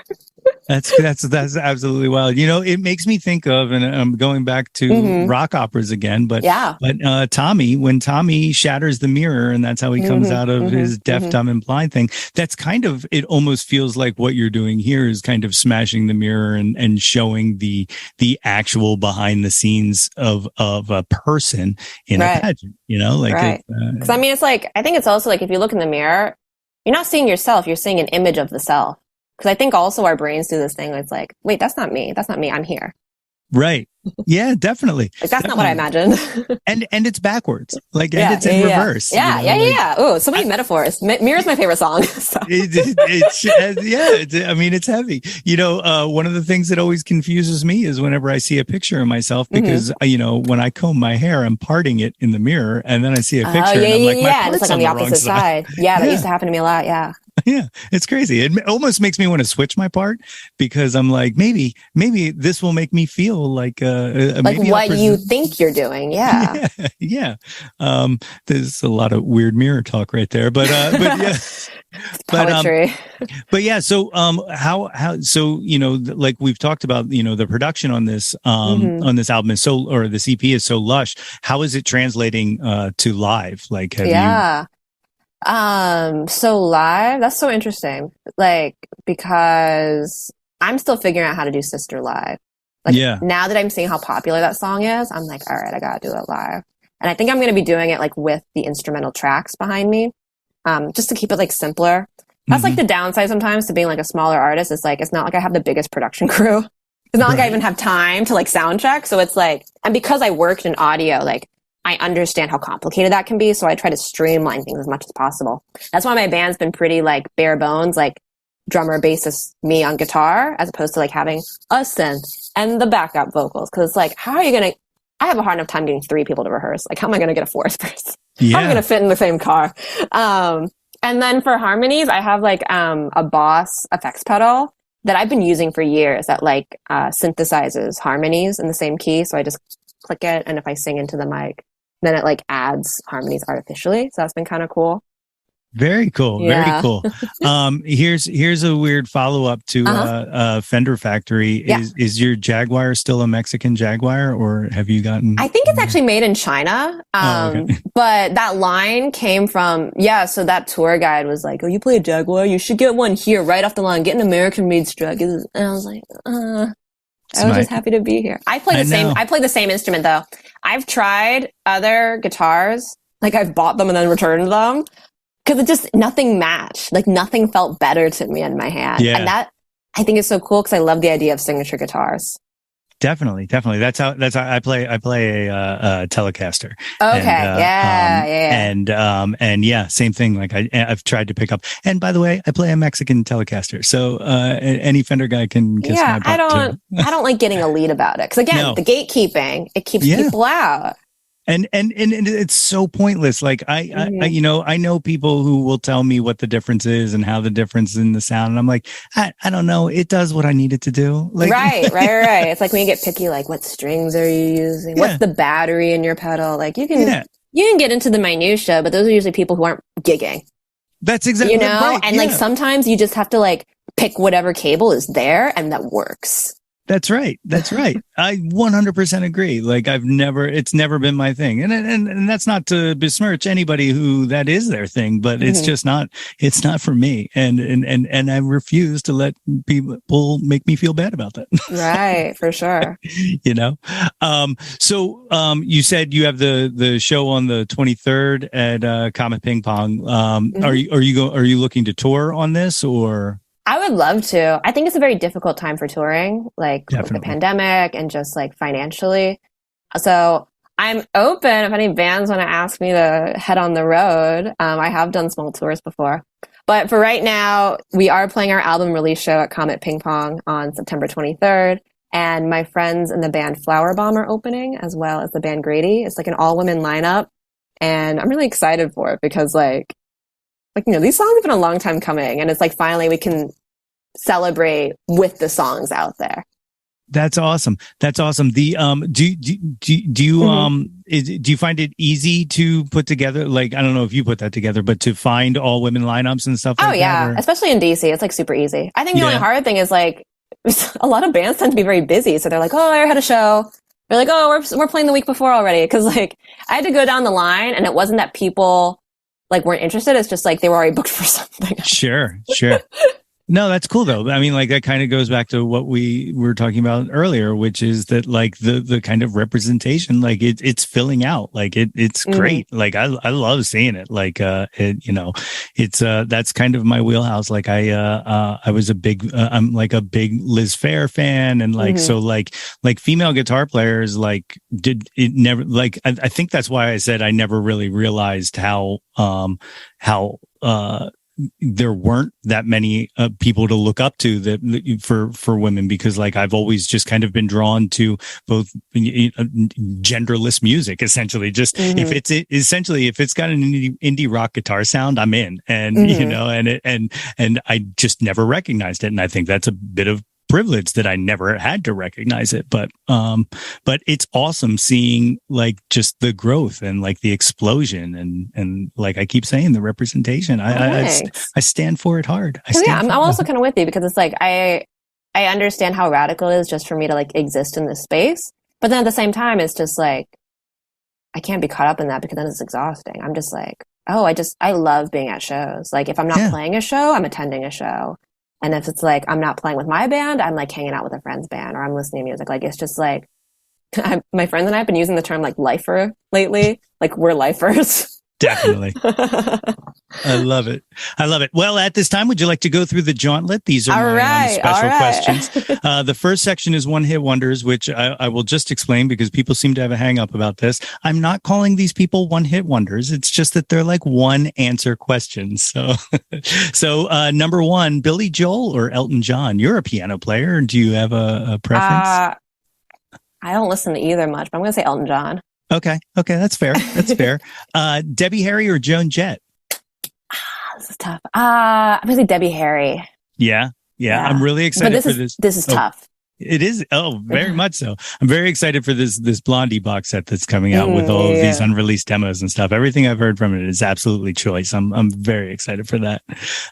That's absolutely wild. It makes me think of, and I'm going back to rock operas again, but Tommy, when Tommy shatters the mirror and that's how he comes out of his deaf, dumb, and blind thing, that's kind of, it almost feels like what you're doing here is kind of smashing the mirror and showing the actual behind the scenes of a person in a pageant, like, because I mean, it's like, I think it's also like, if you look in the mirror, you're not seeing yourself, you're seeing an image of the self. Because I think also our brains do this thing where it's like, wait, that's not me. That's not me. I'm here. Right. Yeah, definitely. Like, that's not what I imagined. and it's backwards. Like, and it's in reverse. Yeah. Oh, so many metaphors. Mirror's my favorite song. So. It's heavy. One of the things that always confuses me is whenever I see a picture of myself, because, when I comb my hair, I'm parting it in the mirror, and then I see a picture and I'm like, and it's like on the opposite side. Yeah, that used to happen to me a lot. Yeah. Yeah, it's crazy. It almost makes me want to switch my part, because I'm like, maybe this will make me feel like what you think you're doing. Yeah. Yeah. There's a lot of weird mirror talk right there, but yeah. Poetry. But yeah, so like we've talked about, the production on this this album is or this EP is so lush. How is it translating to live? Like, so live, that's so interesting. Like, because I'm still figuring out how to do Sister live. Like, now that I'm seeing how popular that song is, I'm like, all right, I gotta do it live. And I think I'm going to be doing it like with the instrumental tracks behind me, just to keep it like simpler. That's like the downside sometimes to being like a smaller artist. It's like, it's not like I have the biggest production crew. It's not like I even have time to like sound check. So it's like, and because I worked in audio, like, I understand how complicated that can be, so I try to streamline things as much as possible. That's why my band's been pretty like bare bones, like drummer, bassist, me on guitar, as opposed to like having a synth and the backup vocals. Because it's like, how are you gonna? I have a hard enough time getting 3 people to rehearse. Like, how am I gonna get a 4th person? How am I gonna fit in the same car? And then for harmonies, I have like a Boss effects pedal that I've been using for years that like synthesizes harmonies in the same key. So I just click it, and if I sing into the mic, then it like adds harmonies artificially. So that's been kind of cool. Very cool. Yeah. Very cool. Here's a weird follow up to Fender Factory. Yeah. Is your Jaguar still a Mexican Jaguar, or have you gotten? I think it's actually made in China. Okay. But that line came from, so that tour guide was like, oh, you play a Jaguar? You should get one here right off the line. Get an American made Strug. And I was like, I was just happy to be here. I play the same instrument though. I've tried other guitars. Like I've bought them and then returned them. Because it just, nothing matched. Like nothing felt better to me in my hand. Yeah. And that, I think is so cool because I love the idea of signature guitars. Definitely. That's how I play a Telecaster. Okay. And yeah, same thing. Like I've tried to pick up, and by the way, I play a Mexican Telecaster. So, any Fender guy can kiss my butt too. I don't like getting a lead about it. Cause again, the gatekeeping, it keeps people out. And it's so pointless. Like I know people who will tell me what the difference is and how the difference in the sound. And I'm like, I don't know. It does what I need it to do. Like, right. It's like when you get picky, like what strings are you using? What's the battery in your pedal? Like you can get into the minutia, but those are usually people who aren't gigging. That's exactly right. And like sometimes you just have to like pick whatever cable is there and that works. That's right. I 100% agree. Like it's never been my thing. And that's not to besmirch anybody who that is their thing, but it's just not, it's not for me. And I refuse to let people make me feel bad about that. Right. For sure. So you said you have the show on the 23rd at Comet Ping Pong. Are you looking to tour on this or? I would love to. I think it's a very difficult time for touring, like with the pandemic and just like financially. So I'm open if any bands want to ask me to head on the road. I have done small tours before. But for right now, we are playing our album release show at Comet Ping Pong on September 23rd. And my friends in the band Flower Bomb are opening, as well as the band Grady. It's like an all-women lineup. And I'm really excited for it because these songs have been a long time coming, and it's like finally we can celebrate with the songs out there. That's awesome. The do you find it easy to put together? Like I don't know if you put that together, but to find all women lineups and stuff. Oh yeah, especially in DC, it's like super easy. I think the only hard thing is like a lot of bands tend to be very busy, so they're like, oh, I had a show. They're like, oh, we're playing the week before already, because like I had to go down the line, and it wasn't that people like weren't interested. It's just like they were already booked for something. Sure. No, that's cool though. I mean, like that kind of goes back to what we were talking about earlier, which is that like the kind of representation, like it's filling out, like it's great. Like I love seeing it. Like it's that's kind of my wheelhouse. Like I was I'm like a big Liz Phair fan, and like so like female guitar players like did it never like I think that's why I said I never really realized how there weren't that many people to look up to that for women, because like I've always just kind of been drawn to both genderless music, essentially. Just if it's got an indie rock guitar sound, I'm in, and and I just never recognized it, and I think that's a bit of privilege that I never had to recognize it, but it's awesome seeing like just the growth and like the explosion and like I keep saying the representation. I stand for it hard. I'm also kind of with you, because it's like I understand how radical it is just for me to like exist in this space, but then at the same time it's just like I can't be caught up in that, because then it's exhausting. I'm just like, I love being at shows. Like if I'm not playing a show, I'm attending a show. And if it's like, I'm not playing with my band, I'm like hanging out with a friend's band, or I'm listening to music. Like, it's just like, my friends and I have been using the term like lifer lately. Like we're lifers. Definitely. I love it. Well, at this time, would you like to go through the jauntlet? These are my special questions. The first section is one hit wonders, which I will just explain because people seem to have a hang up about this. I'm not calling these people one hit wonders. It's just that they're like one answer questions. So number one, Billy Joel or Elton John? You're a piano player. Do you have a preference? I don't listen to either much, but I'm going to say Elton John. Okay, that's fair. Debbie Harry or Joan Jett? This is tough. I'm gonna say Debbie Harry. Yeah. I'm really excited for this. This is tough. It is. Oh, very much so. I'm very excited for this Blondie box set that's coming out with all of these unreleased demos and stuff. Everything I've heard from it is absolutely choice. I'm very excited for that.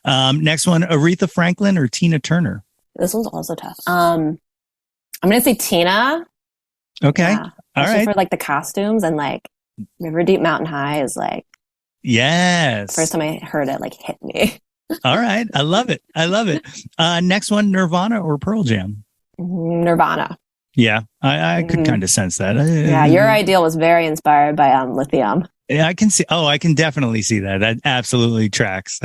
Next one, Aretha Franklin or Tina Turner? This one's also tough. I'm gonna say Tina. Okay. Yeah. All right. For like the costumes and like River Deep Mountain High is like, yes. First time I heard it, like hit me. All right. I love it. Next one, Nirvana or Pearl Jam? Nirvana. Yeah, I could kind of sense that. Yeah, Your Ideal was very inspired by Lithium. Yeah, I can see. Oh, I can definitely see that. That absolutely tracks.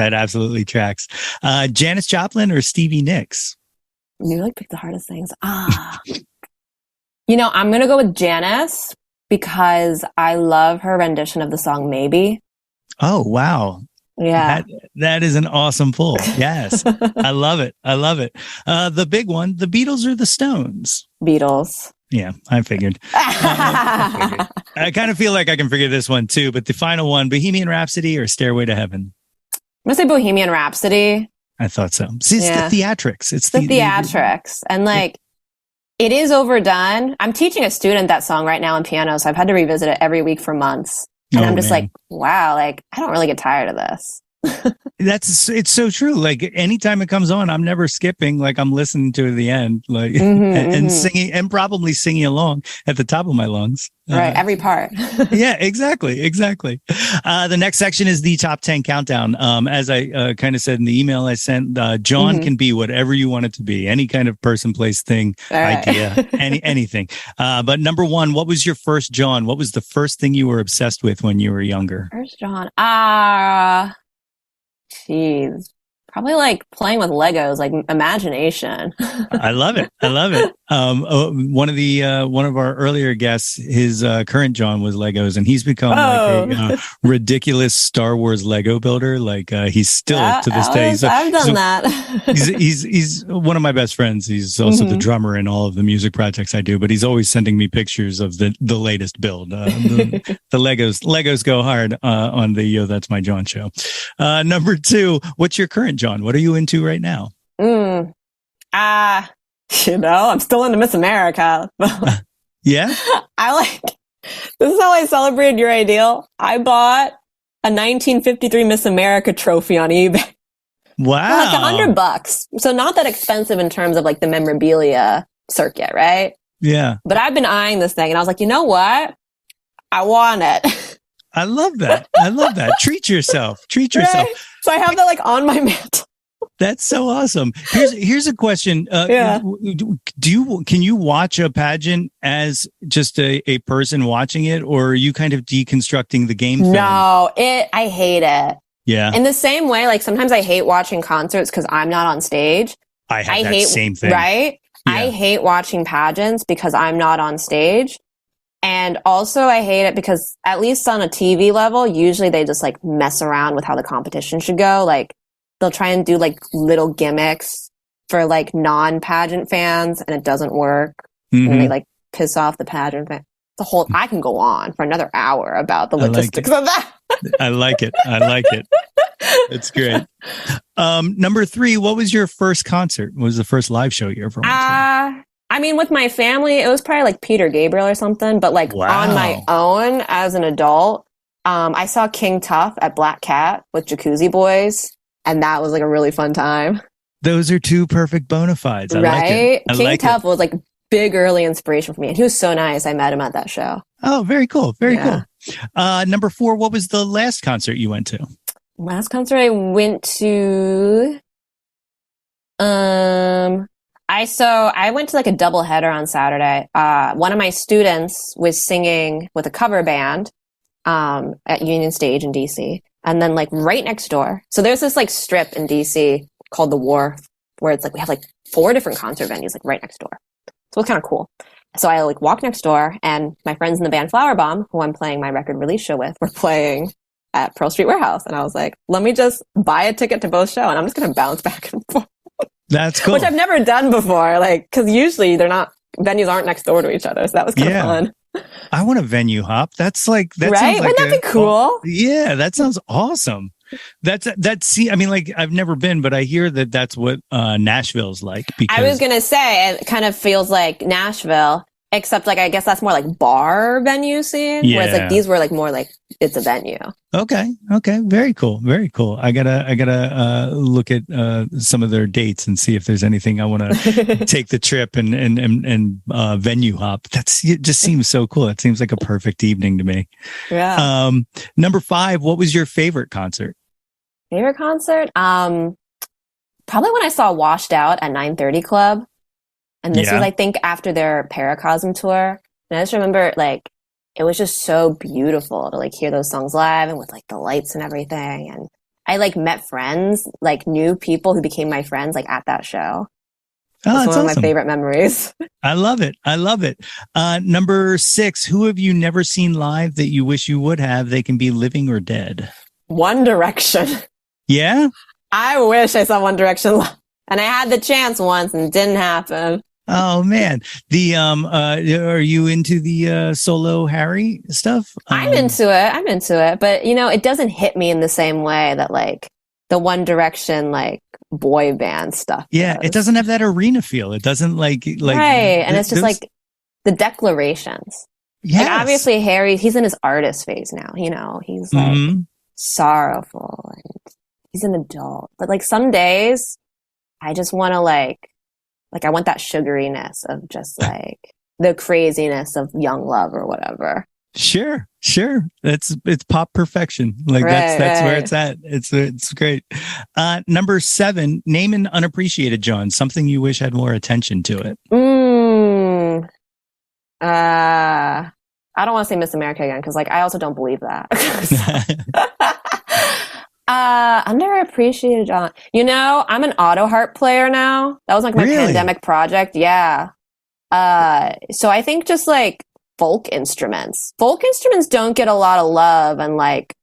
Janis Joplin or Stevie Nicks? You like pick the hardest things. You know, I'm gonna go with Janis because I love her rendition of the song Maybe. Oh wow. Yeah. That is an awesome pull. Yes. I love it. The big one, the Beatles or the Stones? Beatles. Yeah, I figured. I kind of feel like I can figure this one too, but the final one, Bohemian Rhapsody or Stairway to Heaven? I'm going to say Bohemian Rhapsody. I thought so. See, it's the theatrics. It's the theatrics. And like, it is overdone. I'm teaching a student that song right now on piano, so I've had to revisit it every week for months. And I'm just like, wow, like, I don't really get tired of this. It's so true. Like anytime it comes on, I'm never skipping. Like I'm listening to the end, like and singing and probably singing along at the top of my lungs. Right, every part. Yeah, exactly. The next section is the top 10 countdown. As I kind of said in the email I sent, Jawn can be whatever you want it to be, any kind of person, place, thing, idea, anything. But number one, what was your first Jawn? What was the first thing you were obsessed with when you were younger? First Jawn. Jeez. Probably like playing with Legos, like imagination. I love it. One of our earlier guests, his current Jawn was Legos, and he's become like a ridiculous Star Wars Lego builder. Like he's still to this day. I've done that. he's one of my best friends. He's also the drummer in all of the music projects I do. But he's always sending me pictures of the latest build. The Legos go hard on the That's My Jawn show. Number two, what's your current Jawn? What are you into right now? I'm still into Miss America. Yeah? This is how I celebrated Your Ideal. I bought a 1953 Miss America trophy on eBay. Wow. For like $100. So not that expensive in terms of like the memorabilia circuit, right? Yeah. But I've been eyeing this thing and I was like, you know what? I want it. I love that. Treat yourself. Right? So I have that like on my mantle. That's so awesome. Here's a question. Can you watch a pageant as just a person watching it, or are you kind of deconstructing the game film? No, I hate it. Yeah. In the same way, like sometimes I hate watching concerts because I'm not on stage. I hate same thing. Right? Yeah. I hate watching pageants because I'm not on stage. And also I hate it because at least on a TV level, usually they just like mess around with how the competition should go. Like they'll try and do like little gimmicks for like non-pageant fans and it doesn't work. And they like piss off the pageant fans. I can go on for another hour about the logistics of that. I like it. It's great. Number three, what was your first concert? What was the first live show you ever went to? I mean, with my family, it was probably like Peter Gabriel or something, but like on my own as an adult, I saw King Tuff at Black Cat with Jacuzzi Boys, and that was like a really fun time. Those are two perfect bona fides. Right? King Tuff was like big early inspiration for me, and he was so nice. I met him at that show. Oh, very cool. Very cool. Number four, what was the last concert you went to? Last concert I went to, I went to like a double header on Saturday. One of my students was singing with a cover band at Union Stage in DC. And then like right next door. So there's this like strip in DC called the Wharf where it's like we have like 4 different concert venues like right next door. So it's kind of cool. So I like walked next door and my friends in the band Flower Bomb, who I'm playing my record release show with, were playing at Pearl Street Warehouse. And I was like, let me just buy a ticket to both shows and I'm just going to bounce back and forth. That's cool. Which I've never done before, like, because usually venues aren't next door to each other, so that was kind of fun. I want a venue hop. That's like, right? Wouldn't that be cool? Yeah, that sounds awesome. See, I mean, like I've never been, but I hear that that's what Nashville's like. Because I was going to say, it kind of feels like Nashville, except like, I guess that's more like bar venue scene. Yeah. Whereas like these were like more like it's a venue. Okay. Very cool. I gotta look at some of their dates and see if there's anything I want to take the trip and venue hop. It just seems so cool. It seems like a perfect evening to me. Yeah. Number 5, what was your favorite concert? Favorite concert? Probably when I saw Washed Out at 930 Club. And this was, I think, after their Paracosm tour. And I just remember, like, it was just so beautiful to, like, hear those songs live and with, like, the lights and everything. And I, like, met friends, like, new people who became my friends, like, at that show. Oh, It's one of my favorite memories. I love it. Number 6, who have you never seen live that you wish you would have? They can be living or dead. One Direction. Yeah? I wish I saw One Direction live. And I had the chance once and it didn't happen. Oh man, are you into the solo Harry stuff? I'm into it, but you know, it doesn't hit me in the same way that like the One Direction like boy band stuff. Yeah, does. it doesn't have that arena feel. It doesn't like right, and it's just like the declarations. Yeah, like, obviously Harry, he's in his artist phase now. You know, he's like sorrowful and he's an adult. But like some days, I just want to like I want that sugariness of just like the craziness of young love or whatever. Sure. It's pop perfection. Like that's where it's at. It's great. Number 7, name an unappreciated Jawn, something you wish had more attention to it. I don't want to say Miss America again because like I also don't believe that. Underappreciated Jawn. You know, I'm an auto harp player now. That was like my pandemic project. Yeah. So I think just like folk instruments don't get a lot of love and like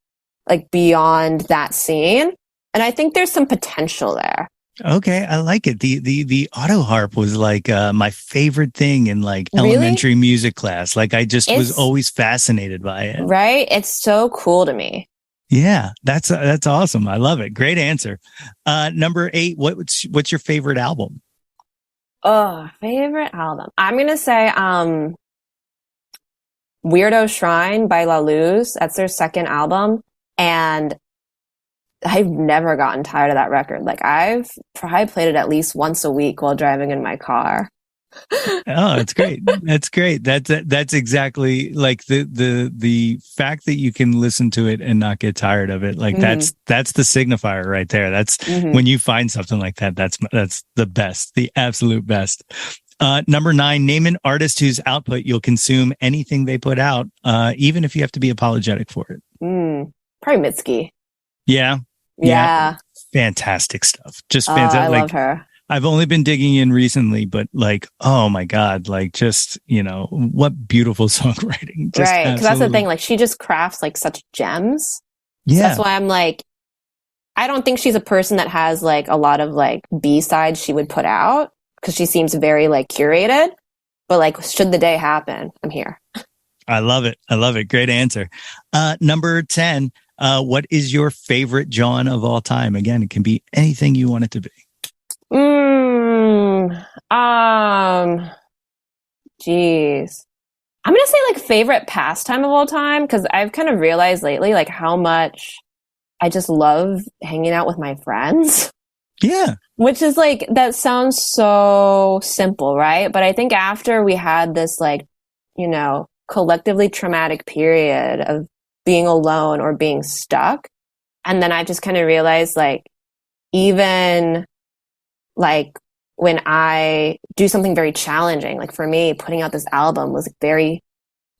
beyond that scene. And I think there's some potential there. Okay, I like it. The auto harp was like my favorite thing in like elementary music class. Like I just was always fascinated by it. Right? It's so cool to me. Yeah, that's awesome. I love it. Great answer. Number 8, what's your favorite album? Oh, favorite album. I'm going to say Weirdo Shrine by La Luz. That's their second album. And I've never gotten tired of that record. Like I've probably played it at least once a week while driving in my car. Oh, it's great. That's great. That's exactly like the fact that you can listen to it and not get tired of it. Like that's the signifier right there. That's when you find something like that. That's the best, the absolute best. Number 9, name an artist whose output you'll consume anything they put out, even if you have to be apologetic for it. Probably Mitski. Yeah. Fantastic stuff. Just fantastic. I love her. I've only been digging in recently, but like, oh my God, like just, you know, what beautiful songwriting. Just right. Because that's the thing. Like she just crafts like such gems. Yeah. So that's why I'm like, I don't think she's a person that has like a lot of like B-sides she would put out because she seems very like curated. But like, should the day happen, I'm here. I love it. Great answer. Number 10, what is your favorite Jawn of all time? Again, it can be anything you want it to be. Geez. I'm gonna say like favorite pastime of all time because I've kind of realized lately like how much I just love hanging out with my friends. Yeah. Which is like, that sounds so simple, right? But I think after we had this like, you know, collectively traumatic period of being alone or being stuck, and then I just kind of realized like, even like when I do something very challenging, like for me, putting out this album was very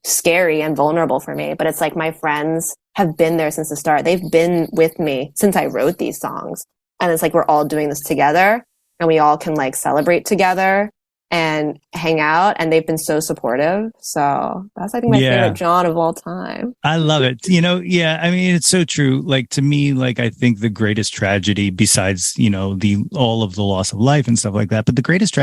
scary and vulnerable for me. But it's like my friends have been there since the start. They've been with me since I wrote these songs. And it's like we're all doing this together and we all can like celebrate together and hang out. And they've been so supportive. So that's, I think, my favorite Jawn of all time. I love it. You know, yeah, I mean, it's so true. Like to me, like I think the greatest tragedy besides, you know, all of the loss of life and stuff like that, but the greatest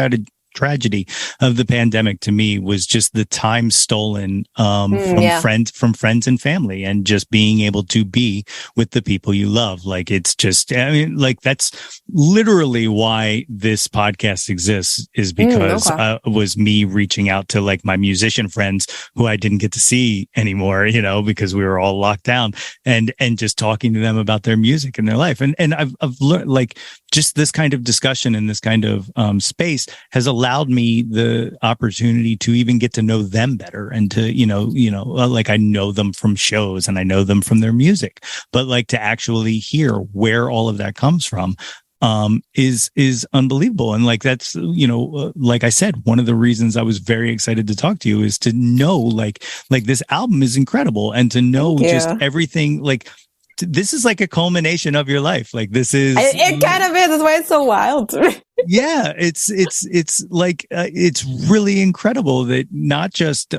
tragedy of the pandemic to me was just the time stolen from friends and family, and just being able to be with the people you love. Like, it's just, I mean, like, that's literally why this podcast exists, is because it was me reaching out to like my musician friends who I didn't get to see anymore, you know, because we were all locked down, and just talking to them about their music and their life. And I've learned, like, just this kind of discussion and this kind of space has allowed me the opportunity to even get to know them better, and to, like, I know them from shows and I know them from their music, but like to actually hear where all of that comes from is unbelievable. And like, that's, like I said, one of the reasons I was very excited to talk to you is to know like this album is incredible, and to know just everything, like, this is like a culmination of your life. Like, this is, it kind of is. That's why it's so wild to me. Yeah, it's like it's really incredible that not just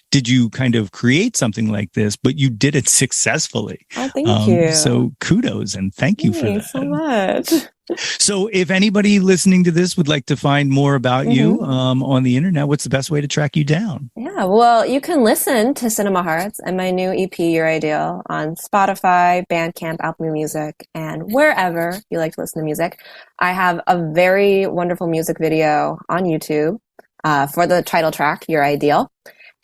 did you kind of create something like this, but you did it successfully. Oh, thank you. So kudos and thank you for that. Thanks so much. So if anybody listening to this would like to find more about you on the internet, what's the best way to track you down? Yeah, well, you can listen to Cinema Hearts and my new EP, Your Ideal, on Spotify, Bandcamp, Apple Music, and wherever you like to listen to music. I have a very wonderful music video on YouTube for the title track, Your Ideal.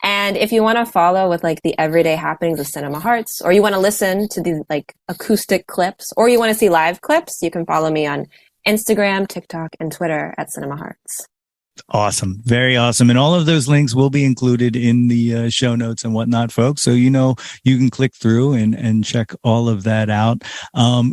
And if you want to follow with like the everyday happenings of Cinema Hearts, or you want to listen to these like acoustic clips, or you want to see live clips, you can follow me on Instagram, TikTok, and Twitter at Cinema Hearts. Awesome. Very awesome. And all of those links will be included in the show notes and whatnot, folks. So, you can click through and check all of that out.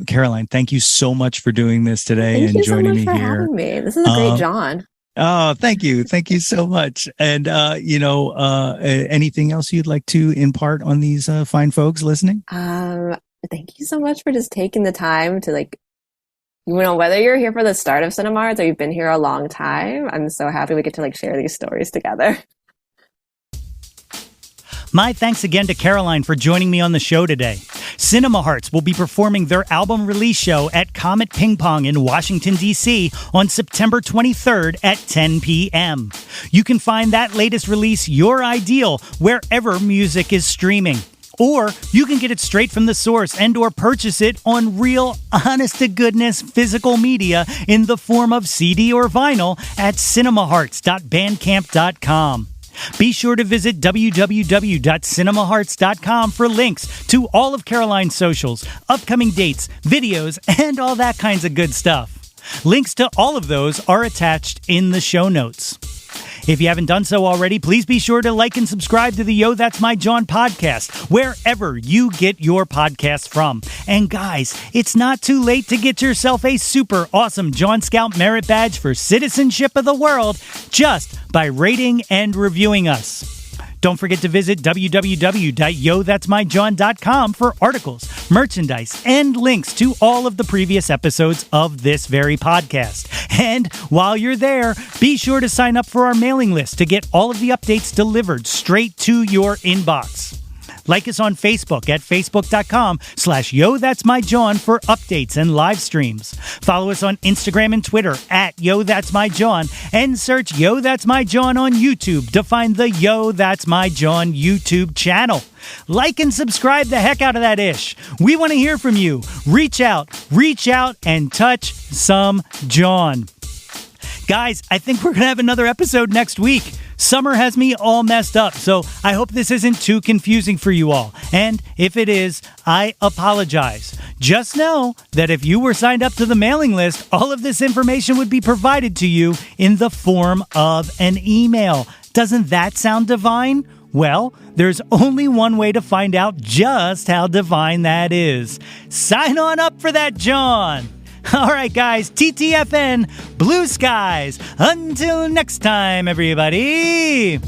Caroline, thank you so much for doing this today and joining me here. Thank you so much for having me. This is a great Jawn. Oh, thank you. Thank you so much. And, anything else you'd like to impart on these fine folks listening? Thank you so much for just taking the time to whether you're here for the start of Cinema Hearts or you've been here a long time, I'm so happy we get to share these stories together. My thanks again to Caroline for joining me on the show today. Cinema Hearts will be performing their album release show at Comet Ping Pong in Washington, D.C. on September 23rd at 10 p.m. You can find that latest release, Your Ideal, wherever music is streaming. Or you can get it straight from the source and or purchase it on real, honest-to-goodness physical media in the form of CD or vinyl at cinemahearts.bandcamp.com. Be sure to visit www.cinemahearts.com for links to all of Caroline's socials, upcoming dates, videos, and all that kinds of good stuff. Links to all of those are attached in the show notes. If you haven't done so already, please be sure to like and subscribe to the Yo, That's My Jawn podcast, wherever you get your podcasts from. And guys, it's not too late to get yourself a super awesome Jawn Scout Merit Badge for Citizenship of the World just by rating and reviewing us. Don't forget to visit www.yothat'smyjawn.com for articles, merchandise, and links to all of the previous episodes of this very podcast. And while you're there, be sure to sign up for our mailing list to get all of the updates delivered straight to your inbox. Like us on Facebook at facebook.com/YoThat'sMyJawn for updates and live streams. Follow us on Instagram and Twitter at Yo That's My Jawn, and search Yo That's My Jawn on YouTube to find the Yo That's My Jawn YouTube channel. Like and subscribe the heck out of that ish. We want to hear from you. Reach out, and touch some Jawn. Guys, I think we're going to have another episode next week. Summer has me all messed up, so I hope this isn't too confusing for you all. And if it is, I apologize. Just know that if you were signed up to the mailing list, all of this information would be provided to you in the form of an email. Doesn't that sound divine? Well, there's only one way to find out just how divine that is. Sign on up for that, Jawn! All right, guys, TTFN, blue skies. Until next time, everybody.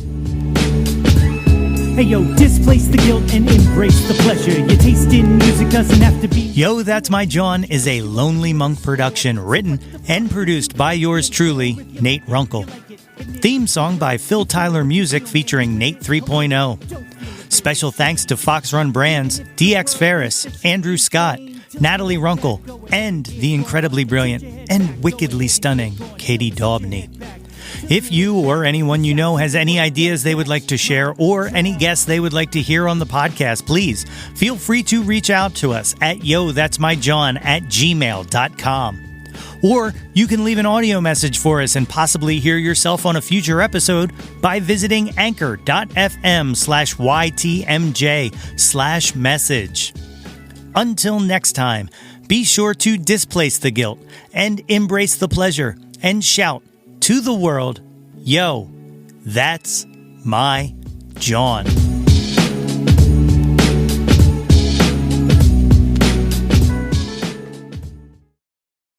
Hey yo, displace the guilt and embrace the pleasure. Your taste in music doesn't have to be. Yo, That's My Jawn is a Lonely Monk production, written and produced by yours truly, Nate Runkle. Theme song by Phil Tyler Music featuring Nate 3.0. Special thanks to Fox Run Brands, DX Ferris, Andrew Scott, Natalie Runkle, and the incredibly brilliant and wickedly stunning Katie Daubney. If you or anyone you know has any ideas they would like to share or any guests they would like to hear on the podcast, please feel free to reach out to us at yothat'smyjawn@gmail.com. Or you can leave an audio message for us and possibly hear yourself on a future episode by visiting anchor.fm/ytmj/message. Until next time, be sure to displace the guilt and embrace the pleasure and shout to the world, yo, that's my Jawn.